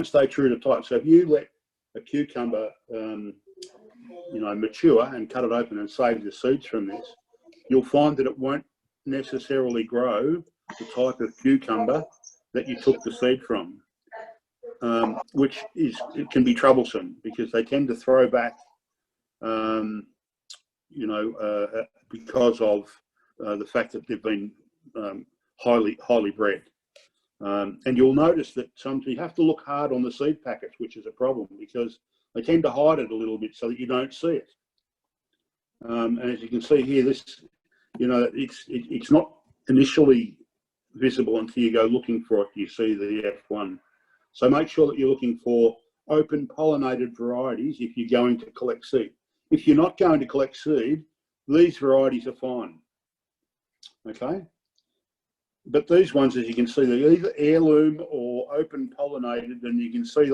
stay true to type. So if you let a cucumber, you know, mature and cut it open and save the seeds from this, you'll find that it won't necessarily grow the type of cucumber that you took the seed from, which it can be troublesome because they tend to throw back, you know, because of the fact that they've been highly bred. And you'll notice that sometimes you have to look hard on the seed packets, which is a problem because they tend to hide it a little bit so that you don't see it. And as you can see here, this, you know, it's not initially visible until you go looking for it. You see the F1. So make sure that you're looking for open pollinated varieties if you're going to collect seed. If you're not going to collect seed, these varieties are fine. Okay. But these ones, as you can see, they're either heirloom or open pollinated, and you can see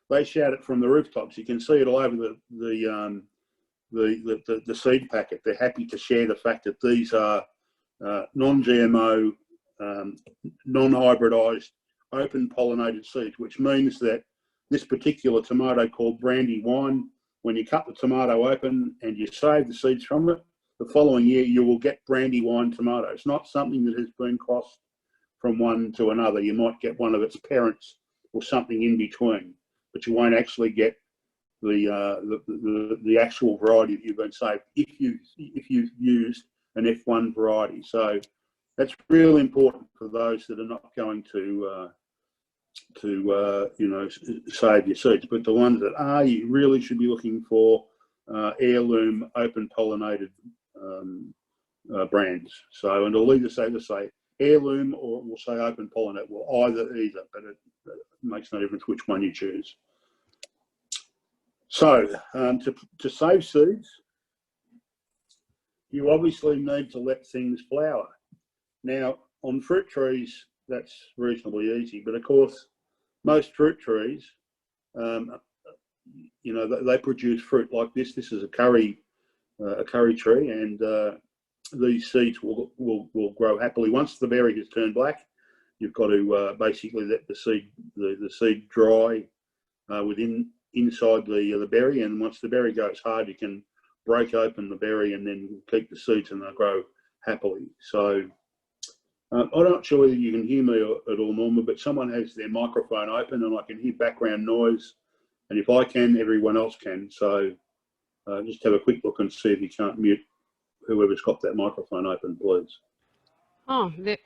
they shout it from the rooftops. You can see it all over the seed packet. They're happy to share the fact that these are non-GMO, non-hybridized, open pollinated seeds, which means that this particular tomato called Brandywine, when you cut the tomato open and you save the seeds from it, the following year you will get Brandywine tomato. It's not something that has been crossed from one to another. You might get one of its parents or something in between, but you won't actually get the actual variety that you've been saved if you've used an F1 variety. So that's really important for those that are not going to you know, save your seeds. But the ones that are, you really should be looking for heirloom, open pollinated brands. So, and it'll either say heirloom or we'll say open pollinated. Well, either, but it makes no difference which one you choose. So, to save seeds, you obviously need to let things flower. Now, on fruit trees, that's reasonably easy, but of course, most fruit trees, you know, they produce fruit like this. This is a curry tree, and these seeds will grow happily. Once the berry has turned black, you've got to basically let the seed dry inside the berry, and once the berry goes hard, you can break open the berry and then keep the seeds, and they'll grow happily. So I'm not sure whether you can hear me at all, Norma, but someone has their microphone open and I can hear background noise, and if I can, everyone else can. So just have a quick look and see if you can't mute whoever's got that microphone open, please. Oh, they're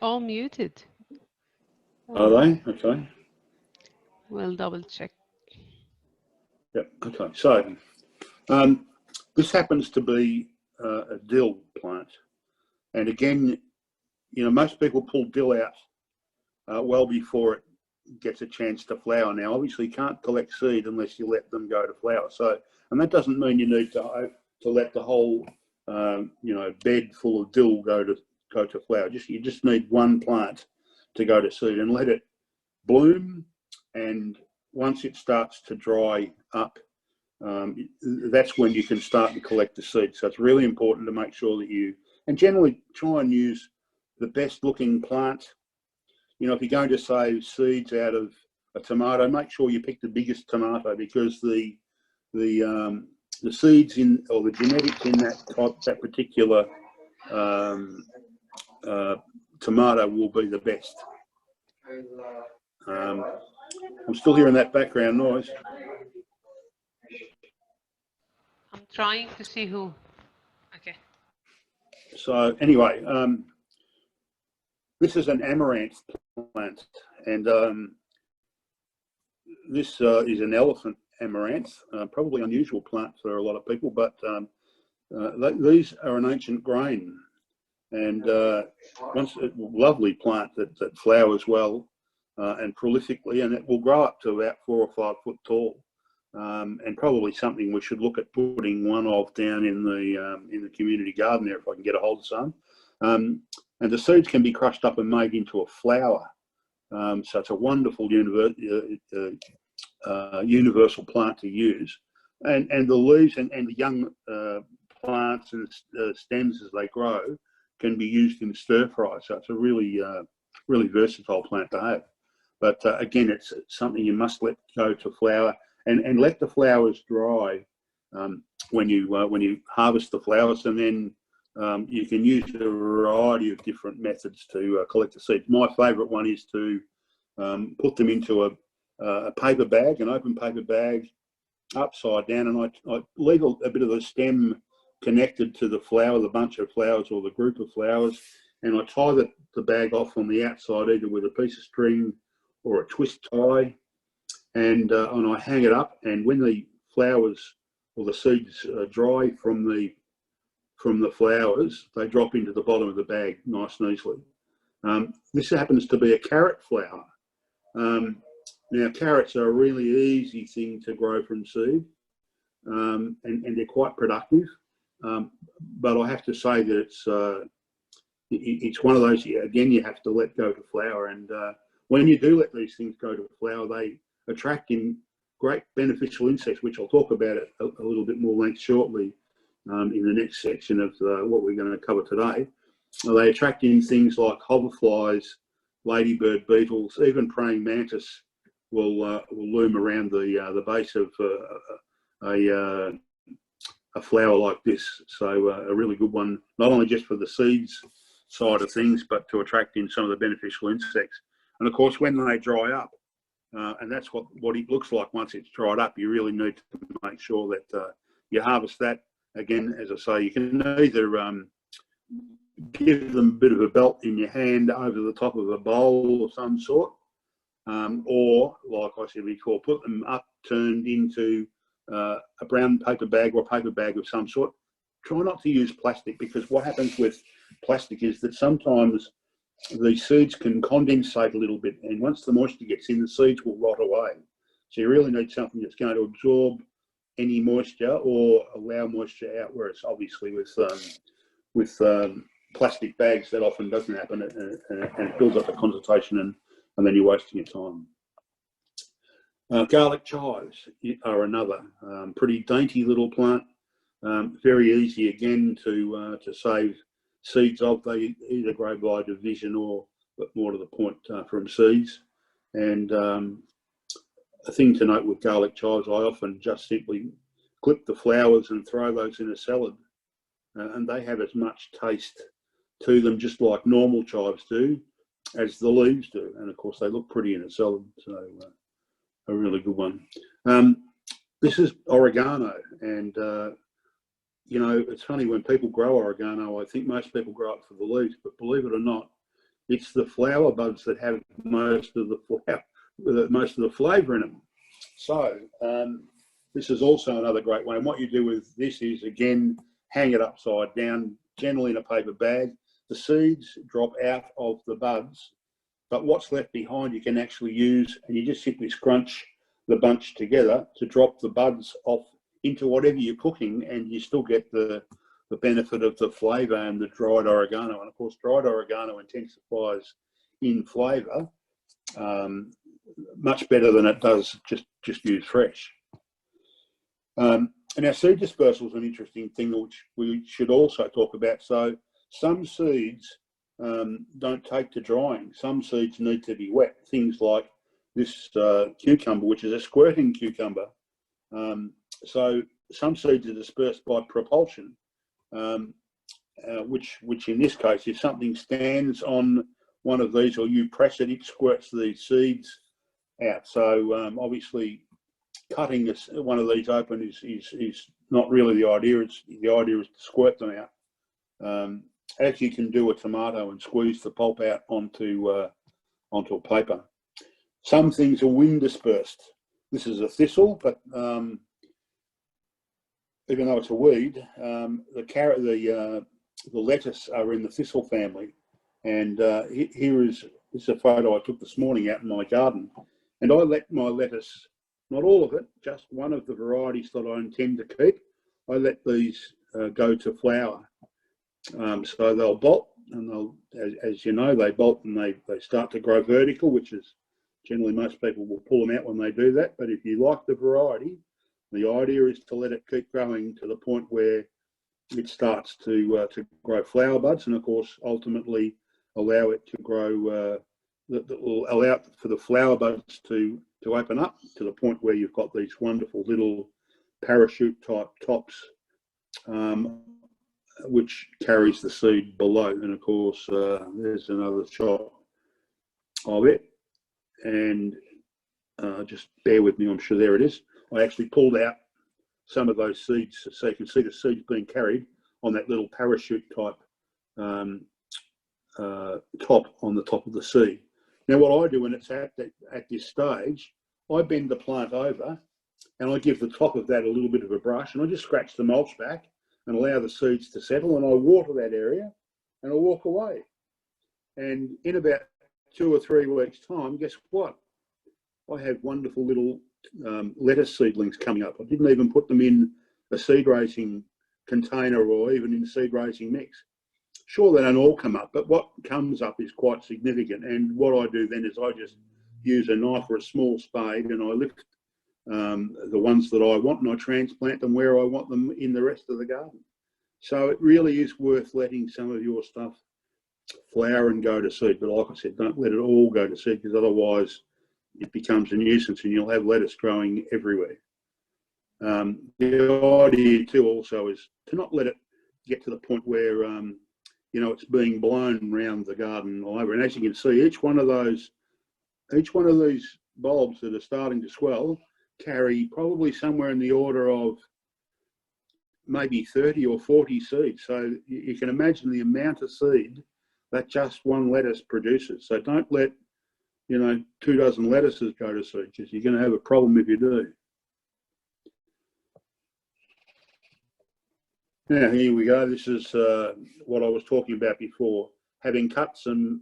all muted. Are they? Okay. We'll double check. Yep. Okay. So this happens to be a dill plant, and again, you know, most people pull dill out well before it gets a chance to flower. Now, obviously, you can't collect seed unless you let them go to flower. So, and that doesn't mean you need to let the whole you know, bed full of dill go to flower. You just need one plant to go to seed and let it bloom. And once it starts to dry up, that's when you can start to collect the seeds. So it's really important to make sure that you, and generally try and use the best looking plant. You know, if you're going to save seeds out of a tomato, make sure you pick the biggest tomato, because the seeds in, or the genetics in that particular tomato will be the best. I'm still hearing that background noise. I'm trying to see who. Okay. So anyway, this is an amaranth plant, and this is an elephant amaranth, probably an unusual plant for a lot of people, but these are an ancient grain, and once a lovely plant that flowers well and prolifically, and it will grow up to about 4 or 5 foot tall, and probably something we should look at putting one of down in the community garden there if I can get a hold of some. And the seeds can be crushed up and made into a flour. So it's a wonderful universal plant to use. And the leaves and the young plants and stems as they grow can be used in stir fry. So it's a really, really versatile plant to have. But again, it's something you must let go to flower, and let the flowers dry when you harvest the flowers, and then you can use a variety of different methods to collect the seeds. My favourite one is to put them into a paper bag, an open paper bag, upside down, and I leave a bit of the stem connected to the flower, the bunch of flowers or the group of flowers, and I tie the bag off on the outside either with a piece of string or a twist tie, and I hang it up, and when the flowers or the seeds dry from the flowers, they drop into the bottom of the bag nice and easily. This happens to be a carrot flower. Now, carrots are a really easy thing to grow from seed, and they're quite productive. But I have to say that it's one of those, again, you have to let go to flower. And when you do let these things go to flower, they attract in great beneficial insects, which I'll talk about it a little bit more length shortly in the next section of what we're going to cover today. They attract in things like hoverflies, ladybird beetles, even praying mantis will loom around the base of a flower like this. So a really good one, not only just for the seeds side of things, but to attract in some of the beneficial insects. And of course, when they dry up, and that's what it looks like once it's dried up, you really need to make sure that you harvest that. Again, as I say, you can either give them a bit of a belt in your hand over the top of a bowl of some sort, or, like I said before, put them upturned into a brown paper bag or a paper bag of some sort. Try not to use plastic, because what happens with plastic is that sometimes the seeds can condensate a little bit, and once the moisture gets in, the seeds will rot away. So you really need something that's going to absorb any moisture or allow moisture out, whereas obviously with plastic bags that often doesn't happen, and it builds up a concentration, and then you're wasting your time. Garlic chives are another pretty dainty little plant, very easy again to save seeds of. They either grow by division or, but more to the point, from seeds. And a thing to note with garlic chives, I often just simply clip the flowers and throw those in a salad, and they have as much taste to them, just like normal chives do, as the leaves do. And of course, they look pretty in a salad, so a really good one. This is oregano, and you know, it's funny, when people grow oregano, I think most people grow it for the leaves, but believe it or not, it's the flower buds that have most of the flavour in them. So this is also another great way. And what you do with this is, again, hang it upside down, generally in a paper bag. The seeds drop out of the buds, but what's left behind you can actually use, and you just simply scrunch the bunch together to drop the buds off into whatever you're cooking, and you still get the benefit of the flavour and the dried oregano. And of course, dried oregano intensifies in flavour much better than it does just used fresh. And our seed dispersal is an interesting thing which we should also talk about. So some seeds don't take to drying. Some seeds need to be wet. Things like this cucumber, which is a squirting cucumber. So some seeds are dispersed by propulsion, which in this case, if something stands on one of these or you press it, it squirts the seeds out. So obviously, cutting one of these open is not really the idea. The idea is to squirt them out, as you can do a tomato and squeeze the pulp out onto a paper. Some things are wind dispersed. This is a thistle, but even though it's a weed, the lettuce are in the thistle family. And here is a photo I took this morning out in my garden. And I let my lettuce, not all of it, just one of the varieties that I intend to keep, I let these go to flower. So they'll bolt, and they'll, as you know, they bolt and they start to grow vertical, which is generally most people will pull them out when they do that. But if you like the variety, the idea is to let it keep growing to the point where it starts to grow flower buds, and of course ultimately allow it to grow that will allow for the flower buds to open up to the point where you've got these wonderful little parachute type tops, which carries the seed below. And of course, there's another shot of it. And just bear with me, I'm sure there it is. I actually pulled out some of those seeds so you can see the seeds being carried on that little parachute type top on the top of the seed. Now what I do when it's at this stage, I bend the plant over and I give the top of that a little bit of a brush, and I just scratch the mulch back and allow the seeds to settle, and I water that area and I walk away. And in about 2 or 3 weeks time, guess what? I have wonderful little lettuce seedlings coming up. I didn't even put them in a seed raising container or even in seed raising mix. Sure, they don't all come up, but what comes up is quite significant. And what I do then is I just use a knife or a small spade and I lift the ones that I want and I transplant them where I want them in the rest of the garden. So it really is worth letting some of your stuff flower and go to seed. But like I said, don't let it all go to seed, because otherwise it becomes a nuisance and you'll have lettuce growing everywhere. The idea too also is to not let it get to the point where you know, it's being blown around the garden all over. And as you can see, each one of these bulbs that are starting to swell carry probably somewhere in the order of maybe 30 or 40 seeds. So you can imagine the amount of seed that just one lettuce produces. So don't let, you know, 2 dozen lettuces go to seed, because you're going to have a problem if you do. Now here we go. This is what I was talking about before. Having cut some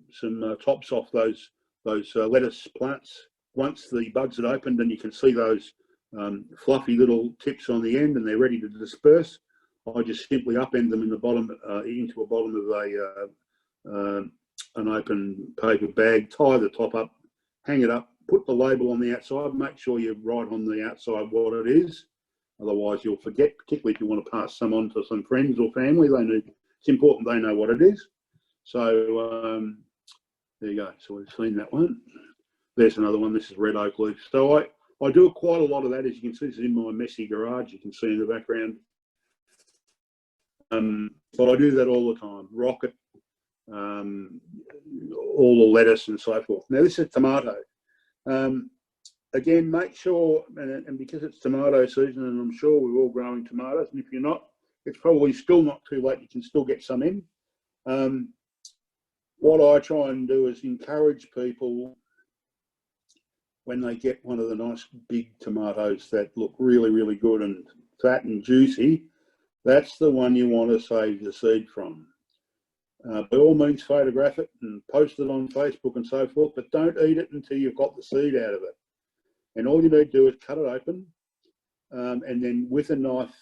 tops off those lettuce plants, once the buds had opened and you can see those fluffy little tips on the end and they're ready to disperse, I just simply upend them in the bottom into a bottom of an open paper bag, tie the top up, hang it up, put the label on the outside, make sure you write on the outside what it is. Otherwise you'll forget, particularly if you want to pass some on to some friends or family. It's important they know what it is. So there you go. So we've seen that one. There's another one. This is red oak leaf. So I do quite a lot of that. As you can see, this is in my messy garage. You can see in the background. But I do that all the time. Rocket, all the lettuce and so forth. Now this is tomato. Again, make sure, and because it's tomato season, and I'm sure we're all growing tomatoes, and if you're not, it's probably still not too late. You can still get some in. What I try and do is encourage people, when they get one of the nice big tomatoes that look really, really good and fat and juicy, that's the one you want to save the seed from. By all means, photograph it and post it on Facebook and so forth, but don't eat it until you've got the seed out of it. And all you need to do is cut it open, and then with a knife,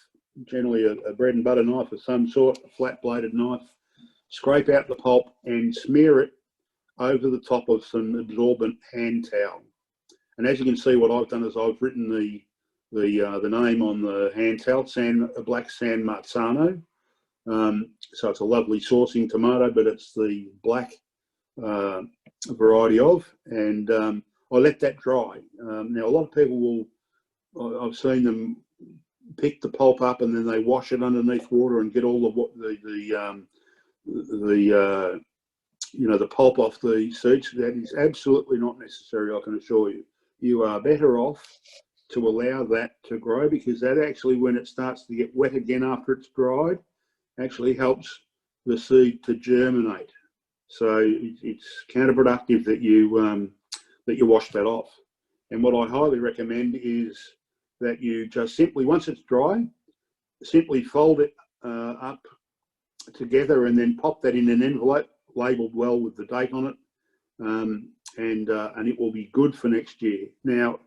generally a bread and butter knife of some sort, a flat bladed knife, scrape out the pulp and smear it over the top of some absorbent hand towel. And as you can see, what I've done is I've written the name on the hand towel, Black San Marzano. So it's a lovely sourcing tomato, but it's the black variety of, and I let that dry. Now, a lot of people I've seen them pick the pulp up and then they wash it underneath water and get all the pulp off the seeds. That is absolutely not necessary, I can assure you. You are better off to allow that to grow, because that actually, when it starts to get wet again after it's dried, actually helps the seed to germinate. So it's counterproductive that you wash that off. And what I highly recommend is that you just simply, once it's dry, simply fold it up together and then pop that in an envelope labelled well with the date on it, and it will be good for next year. Now,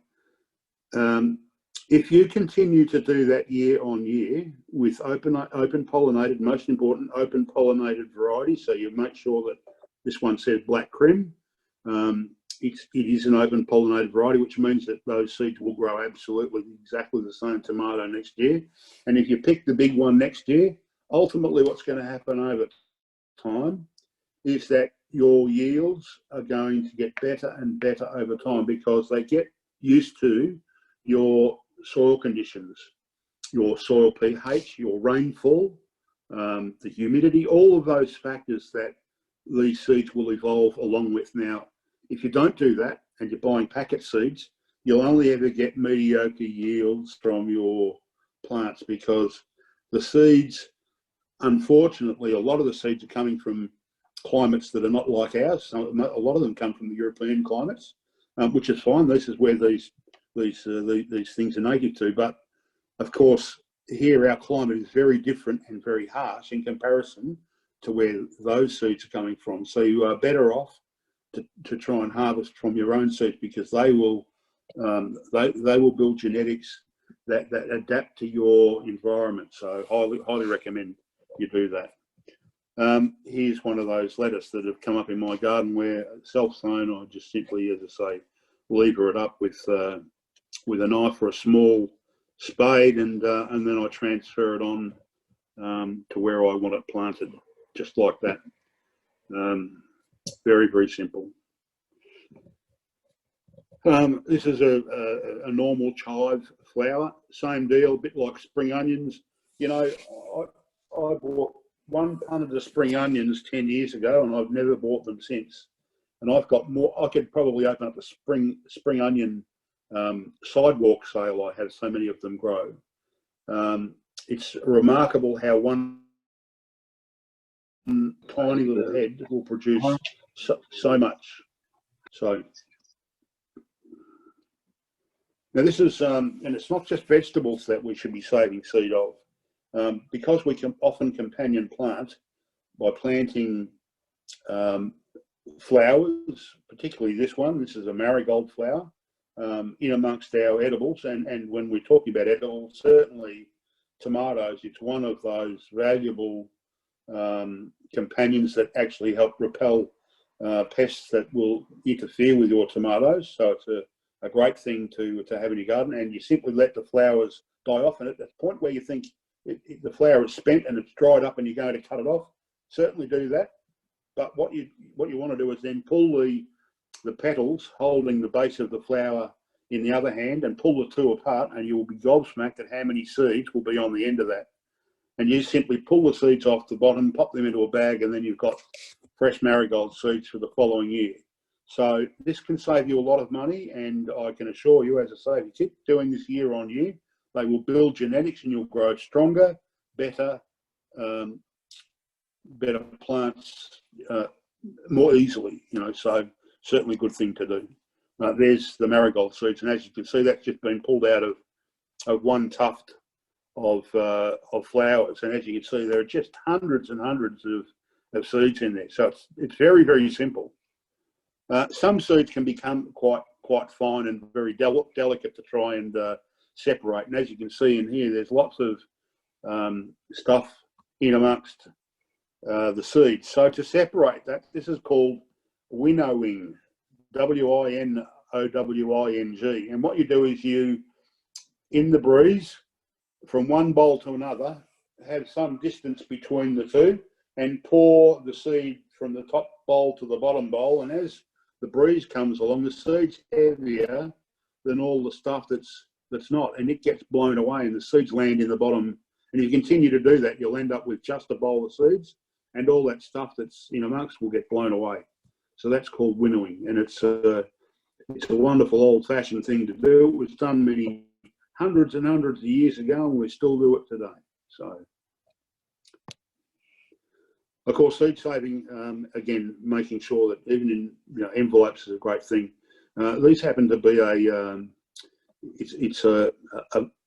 if you continue to do that year on year with open pollinated, most important, open pollinated varieties, so you make sure that this one says Black Krim, it is an open pollinated variety, which means that those seeds will grow absolutely exactly the same tomato next year. And if you pick the big one next year, ultimately what's going to happen over time is that your yields are going to get better and better over time because they get used to your soil conditions, your soil pH, your rainfall, the humidity, all of those factors that these seeds will evolve along with. Now, if you don't do that and you're buying packet seeds, you'll only ever get mediocre yields from your plants because the seeds, unfortunately, a lot of the seeds are coming from climates that are not like ours. So a lot of them come from the European climates, which is fine. This is where these things are native to. But of course, here our climate is very different and very harsh in comparison to where those seeds are coming from. So you are better off to try and harvest from your own seeds because they will build genetics that adapt to your environment. So highly recommend you do that. Here's one of those lettuce that have come up in my garden where self-sown, I just simply, as I say, lever it up with a knife or a small spade, and then I transfer it on to where I want it planted, just like that. Very, very simple. This is a normal chive flower, same deal, a bit like spring onions. You know, I bought 1 ton of the spring onions 10 years ago, and I've never bought them since. And I've got more. I could probably open up a spring onion sidewalk sale. I have so many of them grow. It's remarkable how one tiny little head will produce so much. So now this is, and it's not just vegetables that we should be saving seed of. Because we can often companion plant by planting flowers, particularly this one. This is a marigold flower in amongst our edibles. And when we're talking about edibles, certainly tomatoes, it's one of those valuable companions that actually help repel pests that will interfere with your tomatoes. So it's a great thing to have in your garden. And you simply let the flowers die off. And at the point where you think the flower is spent and it's dried up and you're going to cut it off, certainly do that. But what you want to do is then pull the petals holding the base of the flower in the other hand and pull the two apart, and you will be gobsmacked at how many seeds will be on the end of that. And you simply pull the seeds off the bottom, pop them into a bag, and then you've got fresh marigold seeds for the following year. So this can save you a lot of money, and I can assure you, as I say, if you keep doing this year on year, they will build genetics and you'll grow stronger, better plants more easily, you know, so certainly a good thing to do. There's the marigold seeds, and as you can see, that's just been pulled out of one tuft of flowers, and as you can see, there are just hundreds and hundreds of seeds in there. So it's very, very simple. Some seeds can become quite fine and very delicate to try and separate, and as you can see in here, there's lots of stuff in amongst the seeds. So to separate that, this is called winnowing, W-I-N-O-W-I-N-G. And what you do is you, in the breeze, from one bowl to another, have some distance between the two and pour the seed from the top bowl to the bottom bowl. And as the breeze comes along, the seed's heavier than all the stuff that's not, and it gets blown away and the seeds land in the bottom. And if you continue to do that, you'll end up with just a bowl of seeds, and all that stuff that's in amongst will get blown away. So that's called winnowing, and it's a wonderful old-fashioned thing to do. It was done many hundreds and hundreds of years ago, and we still do it today. So, of course, seed saving, again, making sure that even in envelopes is a great thing. These happen to be it's a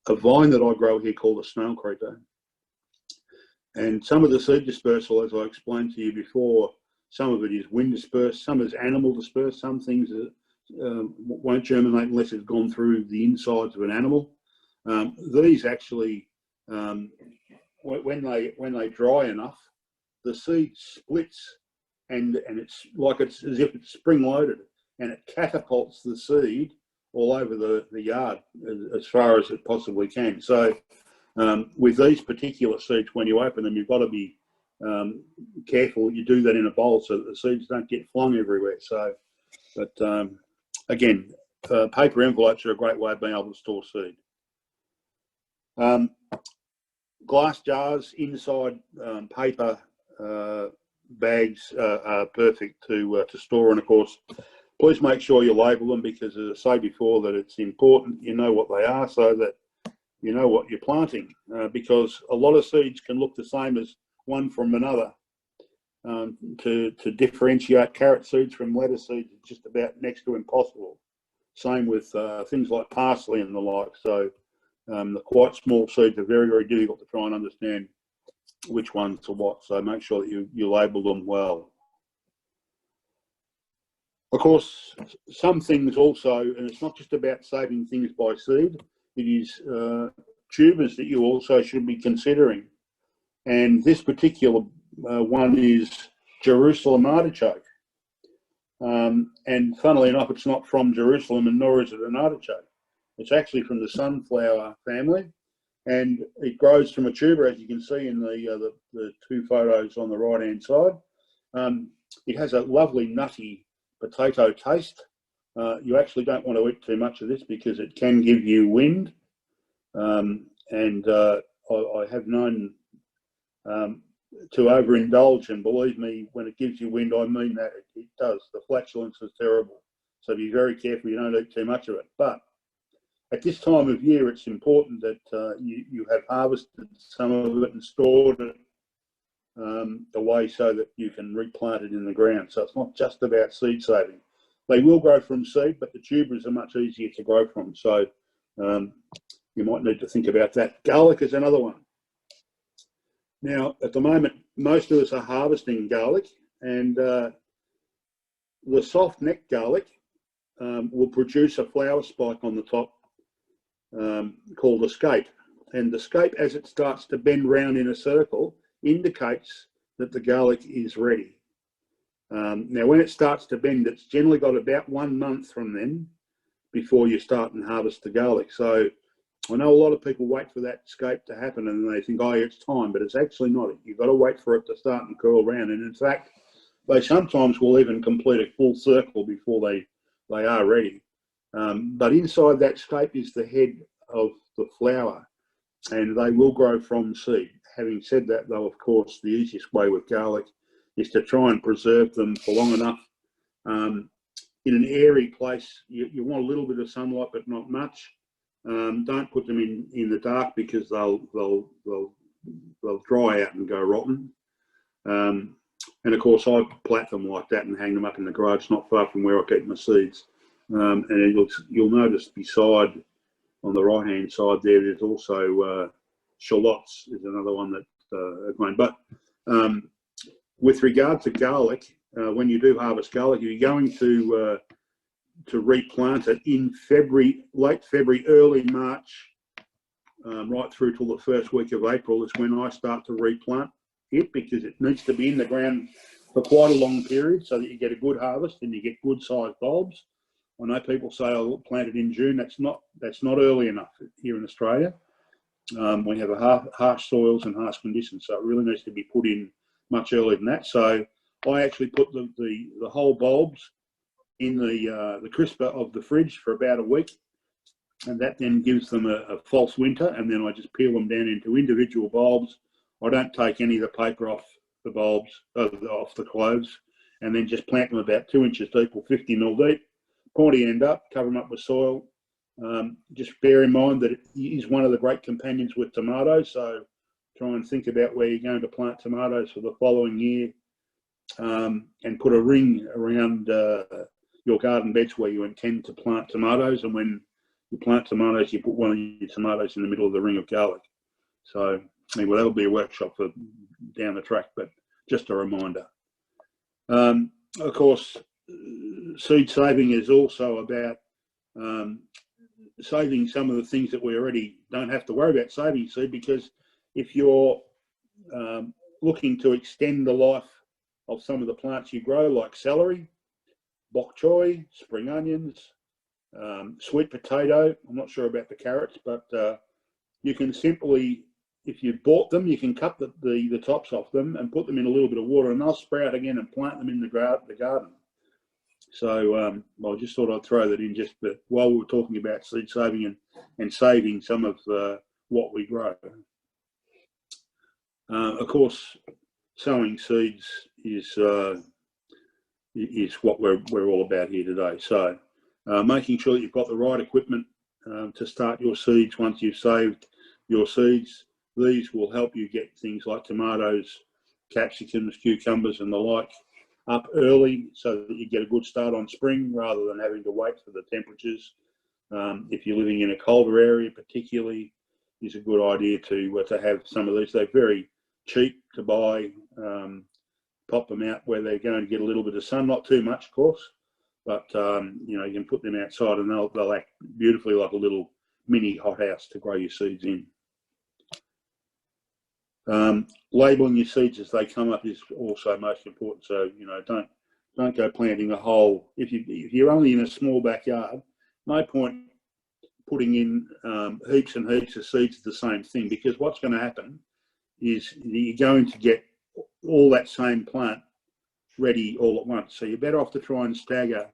vine that I grow here called a snail creeper. And some of the seed dispersal, as I explained to you before, some of it is wind dispersed, some is animal dispersed, some things won't germinate unless it's gone through the insides of an animal. These actually, when they dry enough, the seed splits, and it's like it's as if it's spring loaded, and it catapults the seed all over the yard as far as it possibly can. So with these particular seeds, when you open them, you've got to be careful you do that in a bowl so that the seeds don't get flung everywhere. So, but again, paper envelopes are a great way of being able to store seed. Glass jars inside paper bags are perfect to store, and of course, please make sure you label them, because as I say before, that it's important you know what they are so that you know what you're planting, because a lot of seeds can look the same as one from another. To differentiate carrot seeds from lettuce seeds is just about next to impossible. Same with things like parsley and the like. So the quite small seeds are very, very difficult to try and understand which ones are what. So make sure that you label them well. Of course, some things also, and it's not just about saving things by seed, it is tubers that you also should be considering. And this particular one is Jerusalem artichoke. And funnily enough, it's not from Jerusalem, and nor is it an artichoke. It's actually from the sunflower family, and it grows from a tuber, as you can see in the two photos on the right-hand side. It has a lovely nutty potato taste. You actually don't want to eat too much of this because it can give you wind. I have known to overindulge, and believe me, when it gives you wind, I mean that it does. The flatulence is terrible, so be very careful you don't eat too much of it. But at this time of year, it's important that you have harvested some of it and stored it away so that you can replant it in the ground. So it's not just about seed saving. They will grow from seed, but the tubers are much easier to grow from. So you might need to think about that. Garlic is another one. Now, at the moment, most of us are harvesting garlic, and the soft neck garlic will produce a flower spike on the top called a scape. And the scape, as it starts to bend round in a circle, indicates that the garlic is ready. Now, when it starts to bend, it's generally got about 1 month from then before you start and harvest the garlic. So I know a lot of people wait for that scape to happen and they think, oh, it's time, but it's actually not. You've got to wait for it to start and curl round. And in fact, they sometimes will even complete a full circle before they are ready. But inside that scape is the head of the flower, and they will grow from seed. Having said that, though, of course, the easiest way with garlic is to try and preserve them for long enough. In an airy place, you want a little bit of sunlight, but not much. Don't put them in the dark because they'll dry out and go rotten. And of course, I plat them like that and hang them up in the garage, not far from where I keep my seeds. And you'll notice beside, on the right-hand side there, there's also shallots is another one that are grown. But with regard to garlic, when you do harvest garlic, you're going to replant it in February, late February, early March, right through till the first week of April is when I start to replant it, because it needs to be in the ground for quite a long period so that you get a good harvest and you get good sized bulbs. I know people say, "I'll plant it in June." That's not early enough here in Australia. We have harsh soils and harsh conditions, so it really needs to be put in much earlier than that. So I actually put the whole bulbs in the crisper of the fridge for about a week, and that then gives them a false winter, and then I just peel them down into individual bulbs. I don't take any of the paper off the bulbs, off the cloves, and then just plant them about 2 inches deep or 50 mil deep, pointy end up, cover them up with soil. Just bear in mind that it is one of the great companions with tomatoes, so try and think about where you're going to plant tomatoes for the following year, and put a ring around your garden beds where you intend to plant tomatoes, and when you plant tomatoes, you put one of your tomatoes in the middle of the ring of garlic. So, anyway, that'll be a workshop for down the track, but just a reminder. Of course, seed saving is also about saving some of the things that we already don't have to worry about saving seed, because if you're looking to extend the life of some of the plants you grow, like celery, bok choy, spring onions, sweet potato. I'm not sure about the carrots, but you can simply if you bought them, you can cut the tops off them and put them in a little bit of water, and they'll sprout again and plant them in the garden. So I just thought I'd throw that in just while we were talking about seed saving and saving some of what we grow. Of course, sowing seeds is what we're all about here today. So making sure that you've got the right equipment to start your seeds once you've saved your seeds. These will help you get things like tomatoes, capsicums, cucumbers and the like up early so that you get a good start on spring rather than having to wait for the temperatures. If you're living in a colder area particularly, it's a good idea to have some of these. They're very cheap to buy. Pop them out where they're going to get a little bit of sun, not too much of course, but you know, you can put them outside and they'll act beautifully like a little mini hothouse to grow your seeds in. Labelling your seeds as they come up is also most important. So, you know, don't go planting a whole. If you're only in a small backyard, no point putting in heaps and heaps of seeds of the same thing, because what's going to happen is you're going to get all that same plant ready all at once. So you're better off to try and stagger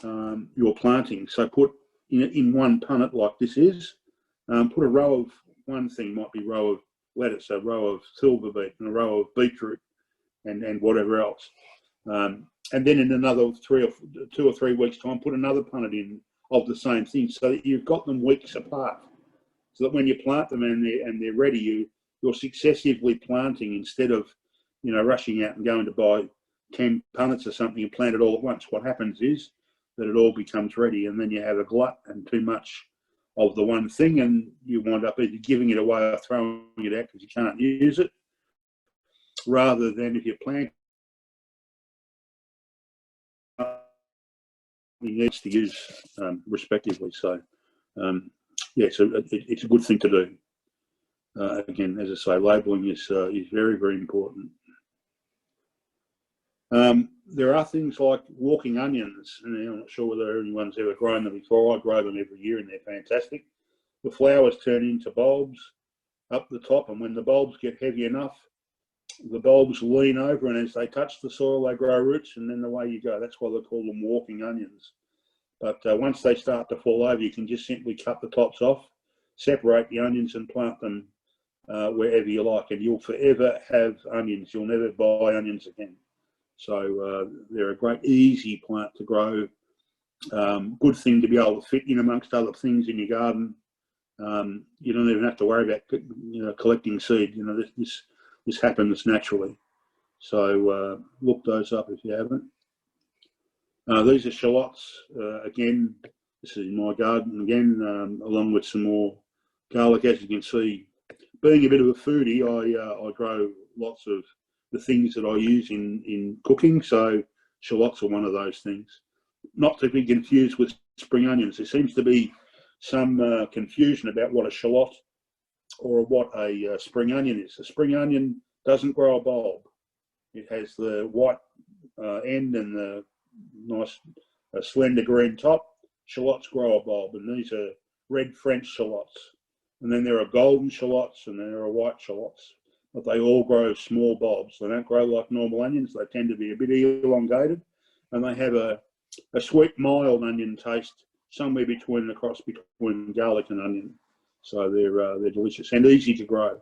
your planting. So put in one punnet like this is, put a row of one thing, might be a row of lettuce, a row of silver beet and a row of beetroot and whatever else. And then in another 2 or 3 weeks time, put another punnet in of the same thing, so that you've got them weeks apart, so that when you plant them and they're ready, you're successively planting instead of, you know, rushing out and going to buy 10 punnets or something and plant it all at once. What happens is that it all becomes ready, and then you have a glut and too much of the one thing, and you wind up either giving it away or throwing it out because you can't use it, rather than if you plant needs to use respectively. So yeah, so it's a good thing to do. Again, as I say, labelling is very, very important. There are things like walking onions, and I'm not sure whether anyone's ever grown them before. I grow them every year and they're fantastic. The flowers turn into bulbs up the top, and when the bulbs get heavy enough, the bulbs lean over, and as they touch the soil, they grow roots, and then away you go. That's why they call them walking onions. But once they start to fall over, you can just simply cut the tops off, separate the onions and plant them wherever you like, and you'll forever have onions. You'll never buy onions again. So they're a great, easy plant to grow. Good thing to be able to fit in amongst other things in your garden. You don't even have to worry about, you know, collecting seed. You know, this happens naturally. So look those up if you haven't. These are shallots. Again, this is in my garden again, along with some more garlic. As you can see, being a bit of a foodie, I grow lots of the things that I use in cooking. So shallots are one of those things. Not to be confused with spring onions. There seems to be some confusion about what a shallot or what a spring onion is. A spring onion doesn't grow a bulb. It has the white end and the nice slender green top. Shallots grow a bulb, and these are red French shallots. And then there are golden shallots, and there are white shallots. But they all grow small bulbs. They don't grow like normal onions. They tend to be a bit elongated, and they have a sweet, mild onion taste, somewhere between the cross between garlic and onion. So they're delicious and easy to grow.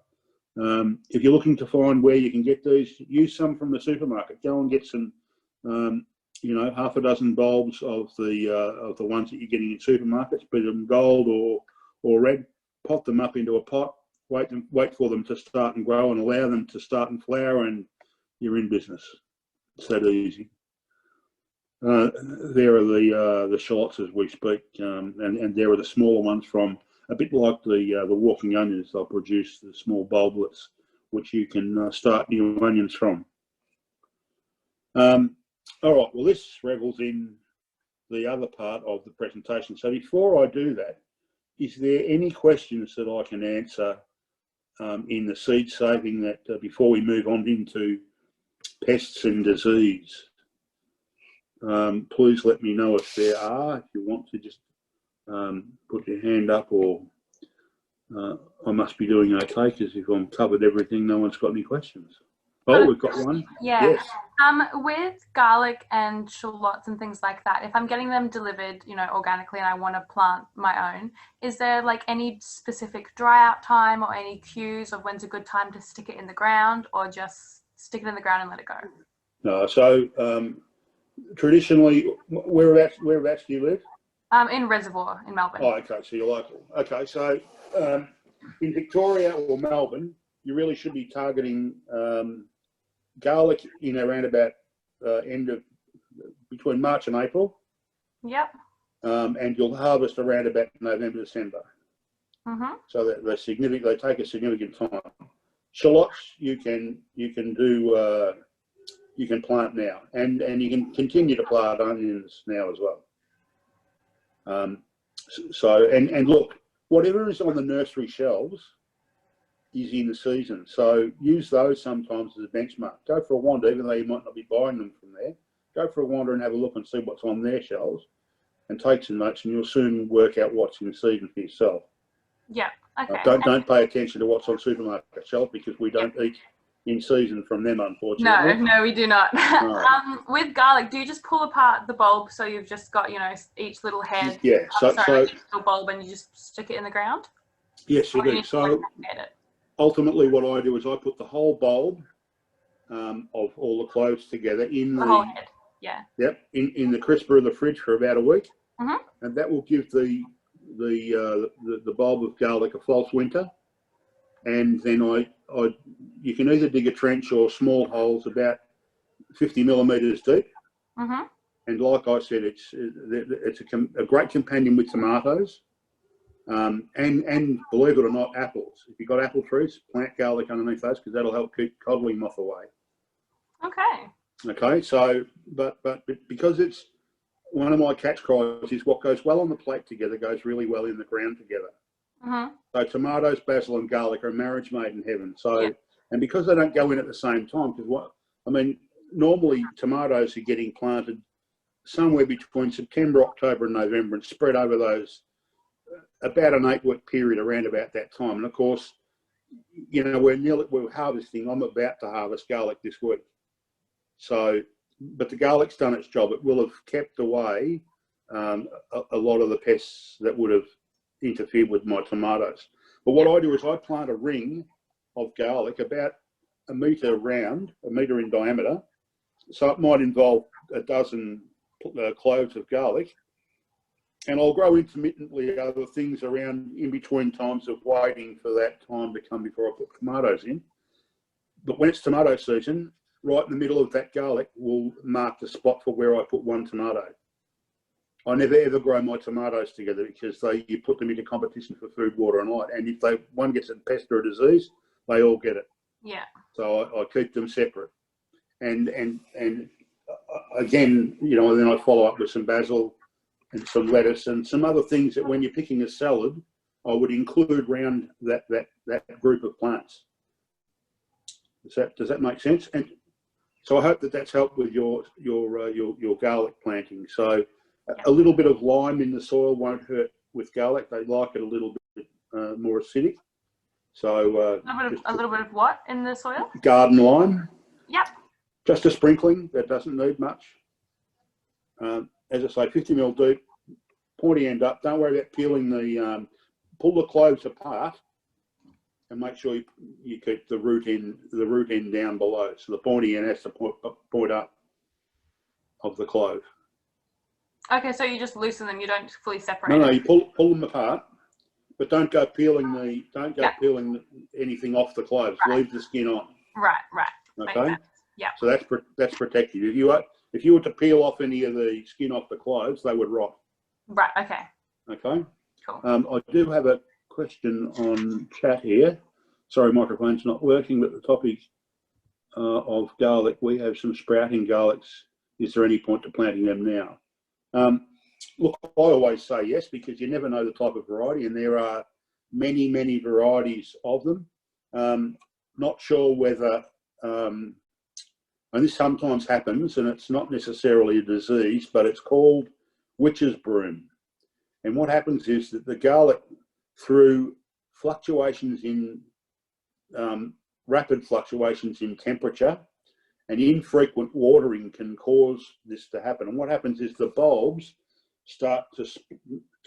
If you're looking to find where you can get these, use some from the supermarket. Go and get some, you know, half a dozen bulbs of the ones that you're getting in supermarkets, be them gold or red. Pot them up into a pot. Wait for them to start and grow, and allow them to start and flower, and you're in business. It's that easy. There are the shallots as we speak, and there are the smaller ones from, a bit like the walking onions. They'll produce the small bulblets, which you can start new onions from. All right, well, this revels in the other part of the presentation. So before I do that, is there any questions that I can answer in the seed saving that before we move on into pests and disease? Please let me know if there are. If you want to just put your hand up or I must be doing okay, because if I'm covered everything, no one's got any questions. Oh, we've got one. Yeah. Yes. With garlic and shallots and things like that, if I'm getting them delivered, you know, organically, and I want to plant my own, is there like any specific dry out time or any cues of when's a good time to stick it in the ground, or just stick it in the ground and let it go? No. So traditionally, whereabouts do you live? In Reservoir in Melbourne. Oh, okay. So you're local. Okay. So in Victoria or Melbourne, you really should be targeting garlic in around about between March and April. Yep. And you'll harvest around about November, December. Mm-hmm. So they take a significant time. Shallots you can do you can plant now, and you can continue to plant onions now as well. And look, whatever is on the nursery shelves is in the season, so use those sometimes as a benchmark. Go for a wander, even though you might not be buying them from there. Go for a wander and have a look and see what's on their shelves, and take some notes, and you'll soon work out what's in season for yourself. Yeah. Okay. Don't pay attention to what's on supermarket shelf, because we don't eat in season from them, unfortunately. No, we do not. No. With garlic, do you just pull apart the bulb so you've just got, you know, each little head? Yeah. Each little bulb, and you just stick it in the ground? Yes, you do. So ultimately, what I do is I put the whole bulb of all the cloves together in the whole head. Yeah. Yep. In the crisper of the fridge for about a week, mm-hmm. and that will give the bulb of garlic a false winter. And then you can either dig a trench or small holes about 50 millimetres deep. Mm-hmm. And like I said, it's a great companion with tomatoes, and believe it or not, apples. If you've got apple trees, plant garlic underneath those, because that'll help keep codling moth away. Okay. Okay. So, but because it's one of my catch cries is what goes well on the plate together goes really well in the ground together. Mm-hmm. So tomatoes, basil, and garlic are a marriage made in heaven. So, and because they don't go in at the same time, because normally tomatoes are getting planted somewhere between September, October, and November, and spread over those about an 8-week period around about that time. And of course, you know, we're harvesting. I'm about to harvest garlic this week. So, but the garlic's done its job. It will have kept away a lot of the pests that would have interfered with my tomatoes. But what I do is I plant a ring of garlic about a metre round, a metre in diameter. So it might involve a dozen cloves of garlic, and I'll grow intermittently other things around in between times of waiting for that time to come before I put tomatoes in. But when it's tomato season, right in the middle of that garlic will mark the spot for where I put one tomato. I never ever grow my tomatoes together, because you put them into competition for food, water, and light. And if one gets a pest or a disease, they all get it. Yeah. So I keep them separate. And again, you know, then I follow up with some basil and some lettuce and some other things that when you're picking a salad, I would include around that group of plants. Does that make sense? And so I hope that's helped with your garlic planting. So a little bit of lime in the soil won't hurt with garlic. They like it a little bit more acidic. So a little bit of what in the soil? Garden lime. Yep. Just a sprinkling. That doesn't need much. As I say, 50 ml deep, pointy end up. Don't worry about peeling pull the cloves apart, and make sure you keep the root end down below. So the pointy end has to point up of the clove. Okay, so you just loosen them. You don't fully separate. No, you pull them apart, but don't go peeling peeling anything off the cloves. Right. Leave the skin on. Right. Okay. Yeah. So that's protected. If you were to peel off any of the skin off the cloves, they would rot. Right. Okay. Okay. Cool. I do have a question on chat here. Sorry, microphone's not working, but the topic of garlic, we have some sprouting garlics. Is there any point to planting them now? Look, I always say yes, because you never know the type of variety, and there are many, many varieties of them. Not sure whether, and this sometimes happens, and it's not necessarily a disease, but it's called witch's broom. And what happens is that the garlic, through fluctuations in rapid fluctuations in temperature, and infrequent watering can cause this to happen. And what happens is the bulbs start to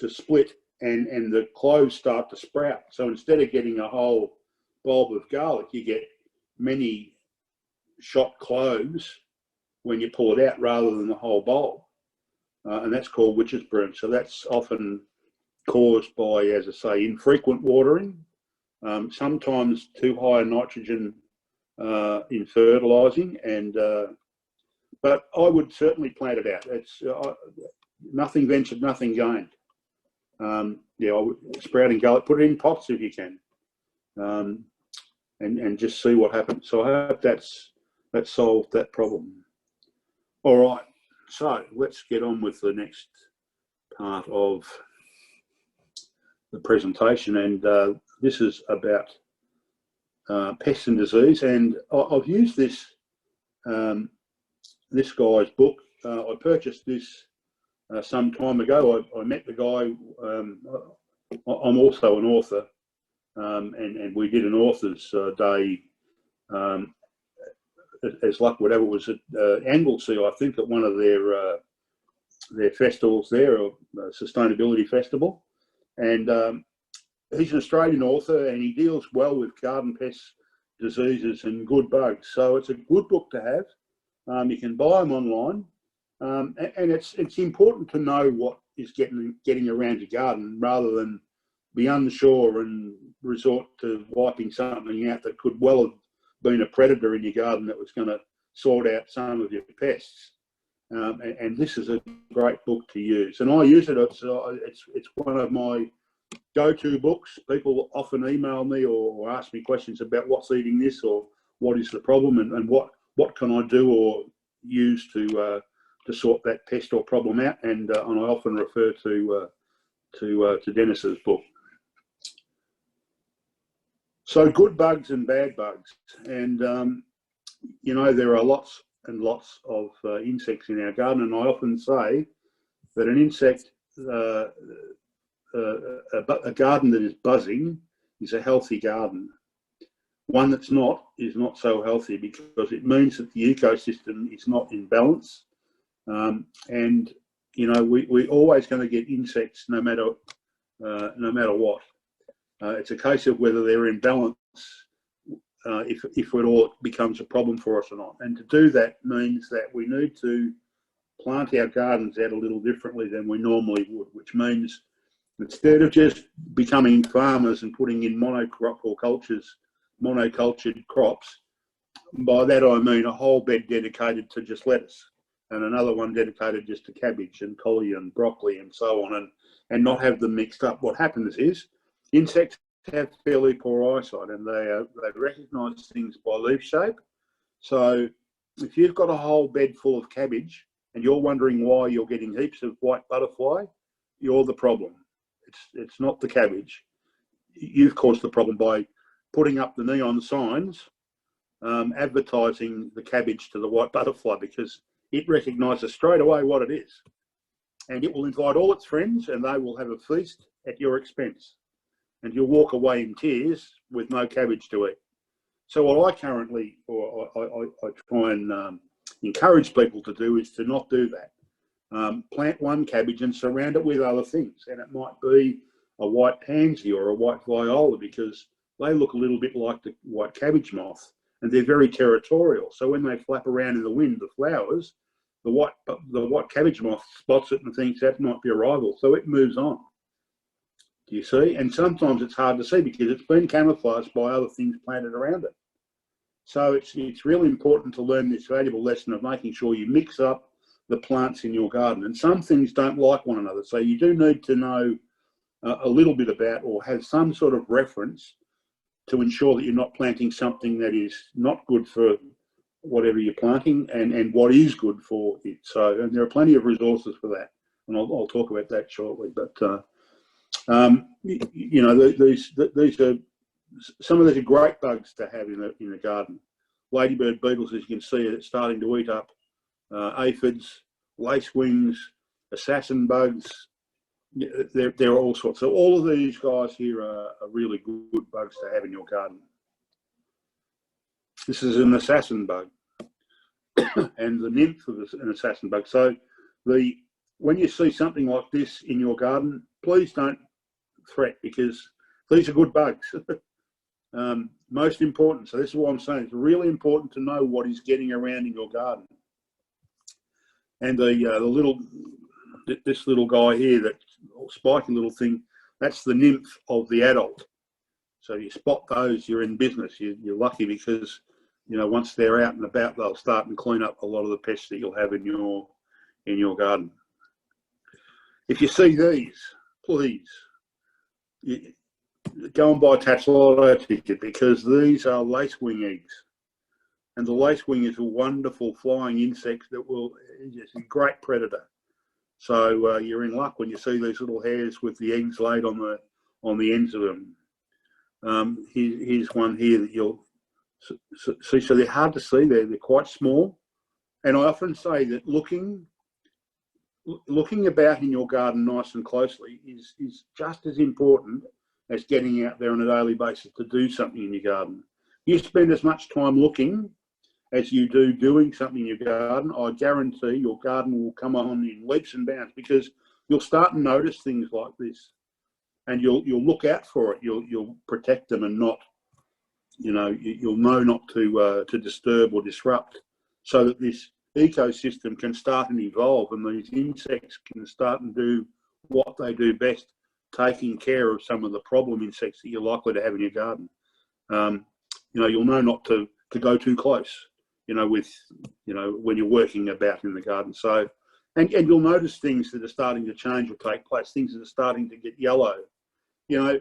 split, and the cloves start to sprout. So instead of getting a whole bulb of garlic, you get many shot cloves when you pull it out rather than the whole bulb. And that's called witch's broom. So that's often caused by, as I say, infrequent watering, sometimes too high in nitrogen in fertilising, and but I would certainly plant it out. It's nothing ventured, nothing gained. Yeah, I would, sprouting garlic, put it in pots if you can, and just see what happens. So I hope that solved that problem. All right, so let's get on with the next part of the presentation, and this is about pest and disease. And I've used this this guy's book. I purchased this some time ago. I met the guy. I'm also an author, and we did an author's day as luck, whatever, was at Anglesea, I think, at one of their festivals there, or sustainability festival. And he's an Australian author, and he deals well with garden pests, diseases, and good bugs. So it's a good book to have. You can buy them online, and it's important to know what is getting around your garden rather than be unsure and resort to wiping something out that could well have been a predator in your garden that was going to sort out some of your pests. And this is a great book to use, and I use it. It's one of my go-to books. People often email me or ask me questions about what's eating this or what is the problem, and what can I do or use to sort that pest or problem out. And I often refer to Dennis's book. So good bugs and bad bugs, and you know, there are lots and lots of insects in our garden, and I often say that an insect, a garden that is buzzing is a healthy garden. One that's not is not so healthy, because it means that the ecosystem is not in balance. And you know, we're always going to get insects no matter what. It's a case of whether they're in balance, if at all it becomes a problem for us or not. And to do that means that we need to plant our gardens out a little differently than we normally would, which means instead of just becoming farmers and putting in monocultured crops, by that I mean a whole bed dedicated to just lettuce and another one dedicated just to cabbage and collie and broccoli and so on, and not have them mixed up. What happens is insects have fairly poor eyesight, and they recognise things by leaf shape. So if you've got a whole bed full of cabbage and you're wondering why you're getting heaps of white butterfly, you're the problem. It's not the cabbage. You've caused the problem by putting up the neon signs advertising the cabbage to the white butterfly, because it recognises straight away what it is, and it will invite all its friends, and they will have a feast at your expense, and you'll walk away in tears with no cabbage to eat. So what I currently, or I try and encourage people to do, is to not do that. Plant one cabbage and surround it with other things, and it might be a white pansy or a white viola, because they look a little bit like the white cabbage moth, and they're very territorial. So when they flap around in the wind, the flowers, the white cabbage moth spots it and thinks that might be a rival, so it moves on. Do you see? And sometimes it's hard to see because it's been camouflaged by other things planted around it. So it's really important to learn this valuable lesson of making sure you mix up the plants in your garden. And some things don't like one another, so you do need to know a little bit about, or have some sort of reference to ensure that you're not planting something that is not good for whatever you're planting, and what is good for it. So, and there are plenty of resources for that, and I'll talk about that shortly. But you know, these are some of these are great bugs to have in a garden. Ladybird beetles, as you can see, it's starting to eat up aphids, lacewings, assassin bugs, there are all sorts. So all of these guys here are really good bugs to have in your garden. This is an assassin bug, and the nymph of an assassin bug. So when you see something like this in your garden, please don't fret, because these are good bugs. Most important. So this is what I'm saying. It's really important to know what is getting around in your garden. And this little guy here, that spiky little thing, that's the nymph of the adult. So you spot those, you're in business. You're lucky, because once they're out and about, they'll start and clean up a lot of the pests that you'll have in your garden. If you see these, please go and buy a Tatt's Lotto ticket, because these are lacewing eggs. And the lacewing is a wonderful flying insect that is a great predator. So you're in luck when you see these little hairs with the eggs laid on the ends of them. Here's one here that you'll see. So they're hard to see there. They're quite small. And I often say that looking about in your garden nice and closely is just as important as getting out there on a daily basis to do something in your garden. You spend as much time looking as you do doing something in your garden, I guarantee your garden will come on in leaps and bounds, because you'll start to notice things like this, and you'll look out for it. You'll protect them, and not, you'll know not to disturb or disrupt, so that this ecosystem can start and evolve, and these insects can start and do what they do best, taking care of some of the problem insects that you're likely to have in your garden. You'll know not to go too close, when you're working about in the garden. So, and you'll notice things that are starting to change or take place, things that are starting to get yellow. One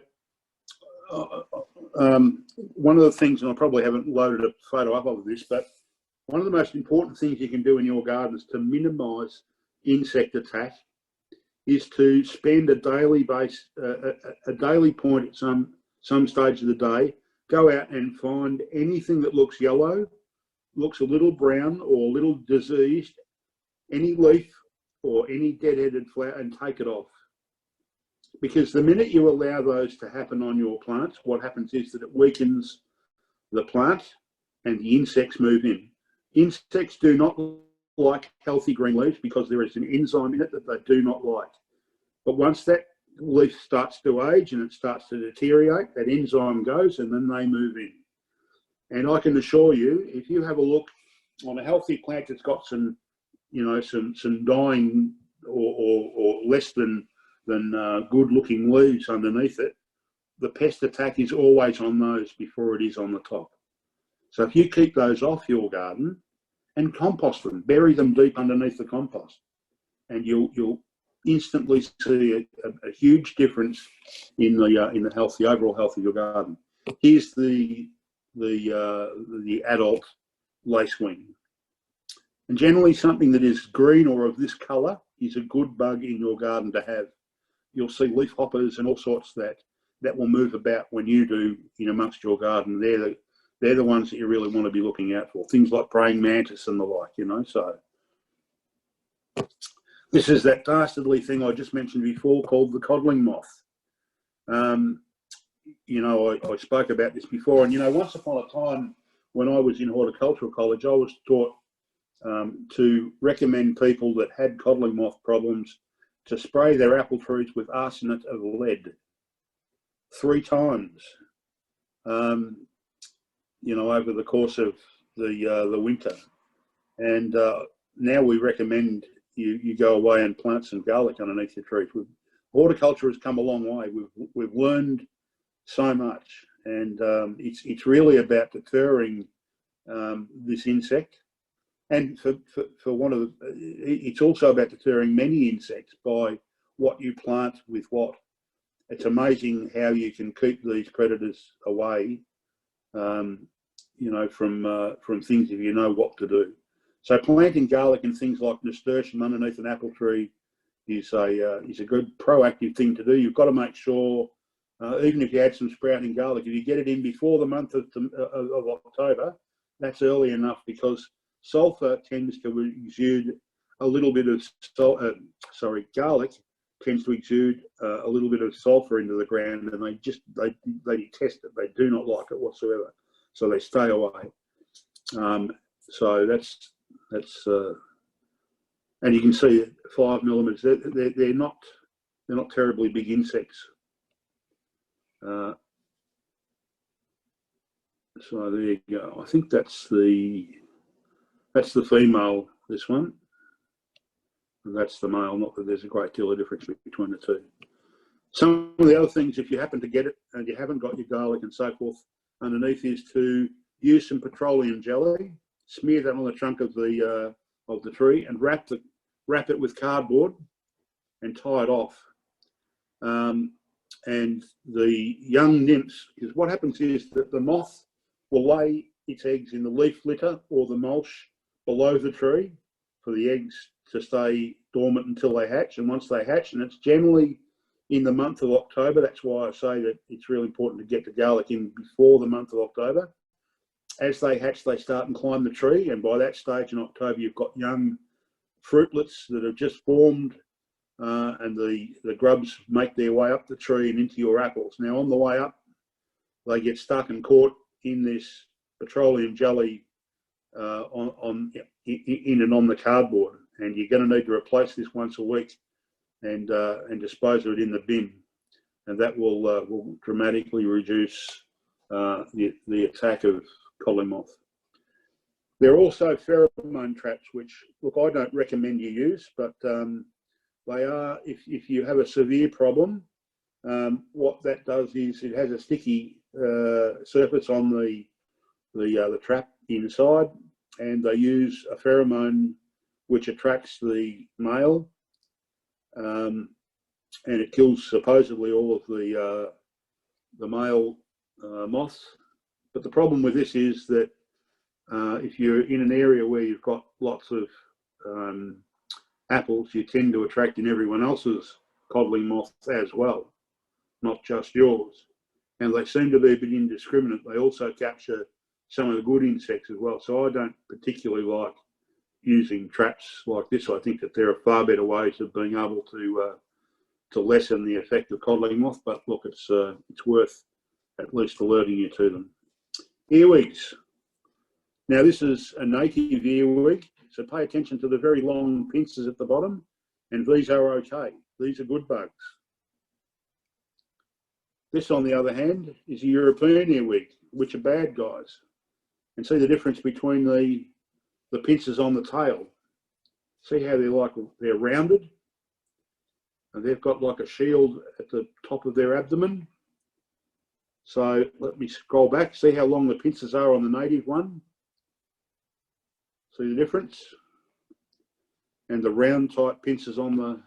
of the things, and I probably haven't loaded a photo up of this, but one of the most important things you can do in your gardens to minimise insect attack is to spend a daily point at some stage of the day. Go out and find anything that looks yellow, looks a little brown or a little diseased, any leaf or any dead-headed flower, and take it off. Because the minute you allow those to happen on your plants, what happens is that it weakens the plant and the insects move in. Insects do not like healthy green leaves, because there is an enzyme in it that they do not like. But once that leaf starts to age and it starts to deteriorate, that enzyme goes, and then they move in. And I can assure you, if you have a look on a healthy plant that's got some dying or less than good-looking leaves underneath it, the pest attack is always on those before it is on the top. So if you keep those off your garden and compost them, bury them deep underneath the compost, and you'll instantly see a huge difference in the health, the overall health of your garden. Here's the adult lacewing, and generally something that is green or of this colour is a good bug in your garden to have. You'll see leaf hoppers and all sorts that will move about when you do in amongst your garden. They're the ones that you really want to be looking out for. Things like praying mantis and the like, So this is that dastardly thing I just mentioned before called the codling moth. I spoke about this before, and once upon a time when I was in horticultural college, I was taught to recommend people that had codling moth problems to spray their apple trees with arsenate of lead 3 times, over the course of the winter. And now we recommend you go away and plant some garlic underneath your trees. Horticulture has come a long way. We've learned so much, and it's really about deterring this insect, and for one of it's also about deterring many insects by what you plant with what. It's amazing how you can keep these predators away, from things if you know what to do. So planting garlic and things like nasturtium underneath an apple tree is a good proactive thing to do. You've got to make sure, even if you had some sprouting garlic, if you get it in before the month of October, that's early enough, because sulphur tends to exude a little bit of garlic tends to exude a little bit of sulphur into the ground, and they detest it. They do not like it whatsoever, so they stay away. So that's and you can see 5 millimeters. They're not terribly big insects. So there you go. I think that's the female. This one. And that's the male. Not that there's a great deal of difference between the two. Some of the other things, if you happen to get it and you haven't got your garlic and so forth underneath, is to use some petroleum jelly, smear that on the trunk of the tree, and wrap it with cardboard and tie it off. And the young nymphs, because what happens is that the moth will lay its eggs in the leaf litter or the mulch below the tree for the eggs to stay dormant until they hatch. And once they hatch, and it's generally in the month of October, that's why I say that it's really important to get the garlic in before the month of October. As they hatch, they start and climb the tree, and by that stage in October, you've got young fruitlets that have just formed, and the grubs make their way up the tree and into your apples. Now, on the way up, they get stuck and caught in this petroleum jelly in and on the cardboard, and you're going to need to replace this once a week and dispose of it in the bin, and that will dramatically reduce the attack of collie moth. There are also pheromone traps, which, look, I don't recommend you use, but they are, if you have a severe problem, what that does is it has a sticky surface on the trap inside, and they use a pheromone which attracts the male, and it kills supposedly all of the male moths. But the problem with this is that if you're in an area where you've got lots of apples, you tend to attract in everyone else's codling moths as well, not just yours. And they seem to be a bit indiscriminate. They also capture some of the good insects as well. So I don't particularly like using traps like this. I think that there are far better ways of being able to lessen the effect of codling moth. But look, it's worth at least alerting you to them. Earwigs. Now, this is a native earwig, so pay attention to the very long pincers at the bottom, and these are okay. These are good bugs. This, on the other hand, is a European earwig, which are bad guys. And see the difference between the pincers on the tail. See how they're rounded, and they've got like a shield at the top of their abdomen. So let me scroll back. See how long the pincers are on the native one. See the difference? And the round type pincers on the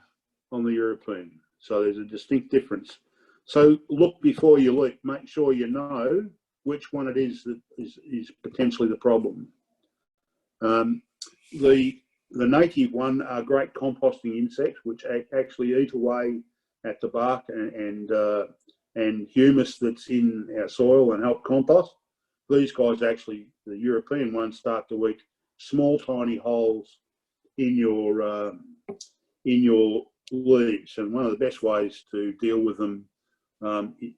European. So there's a distinct difference. So look before you leap. Make sure you know which one it is that is potentially the problem. The native one are great composting insects, which actually eat away at the bark and humus that's in our soil and help compost. These guys actually, the European ones, start to eat small, tiny holes in your leaves. And one of the best ways to deal with them,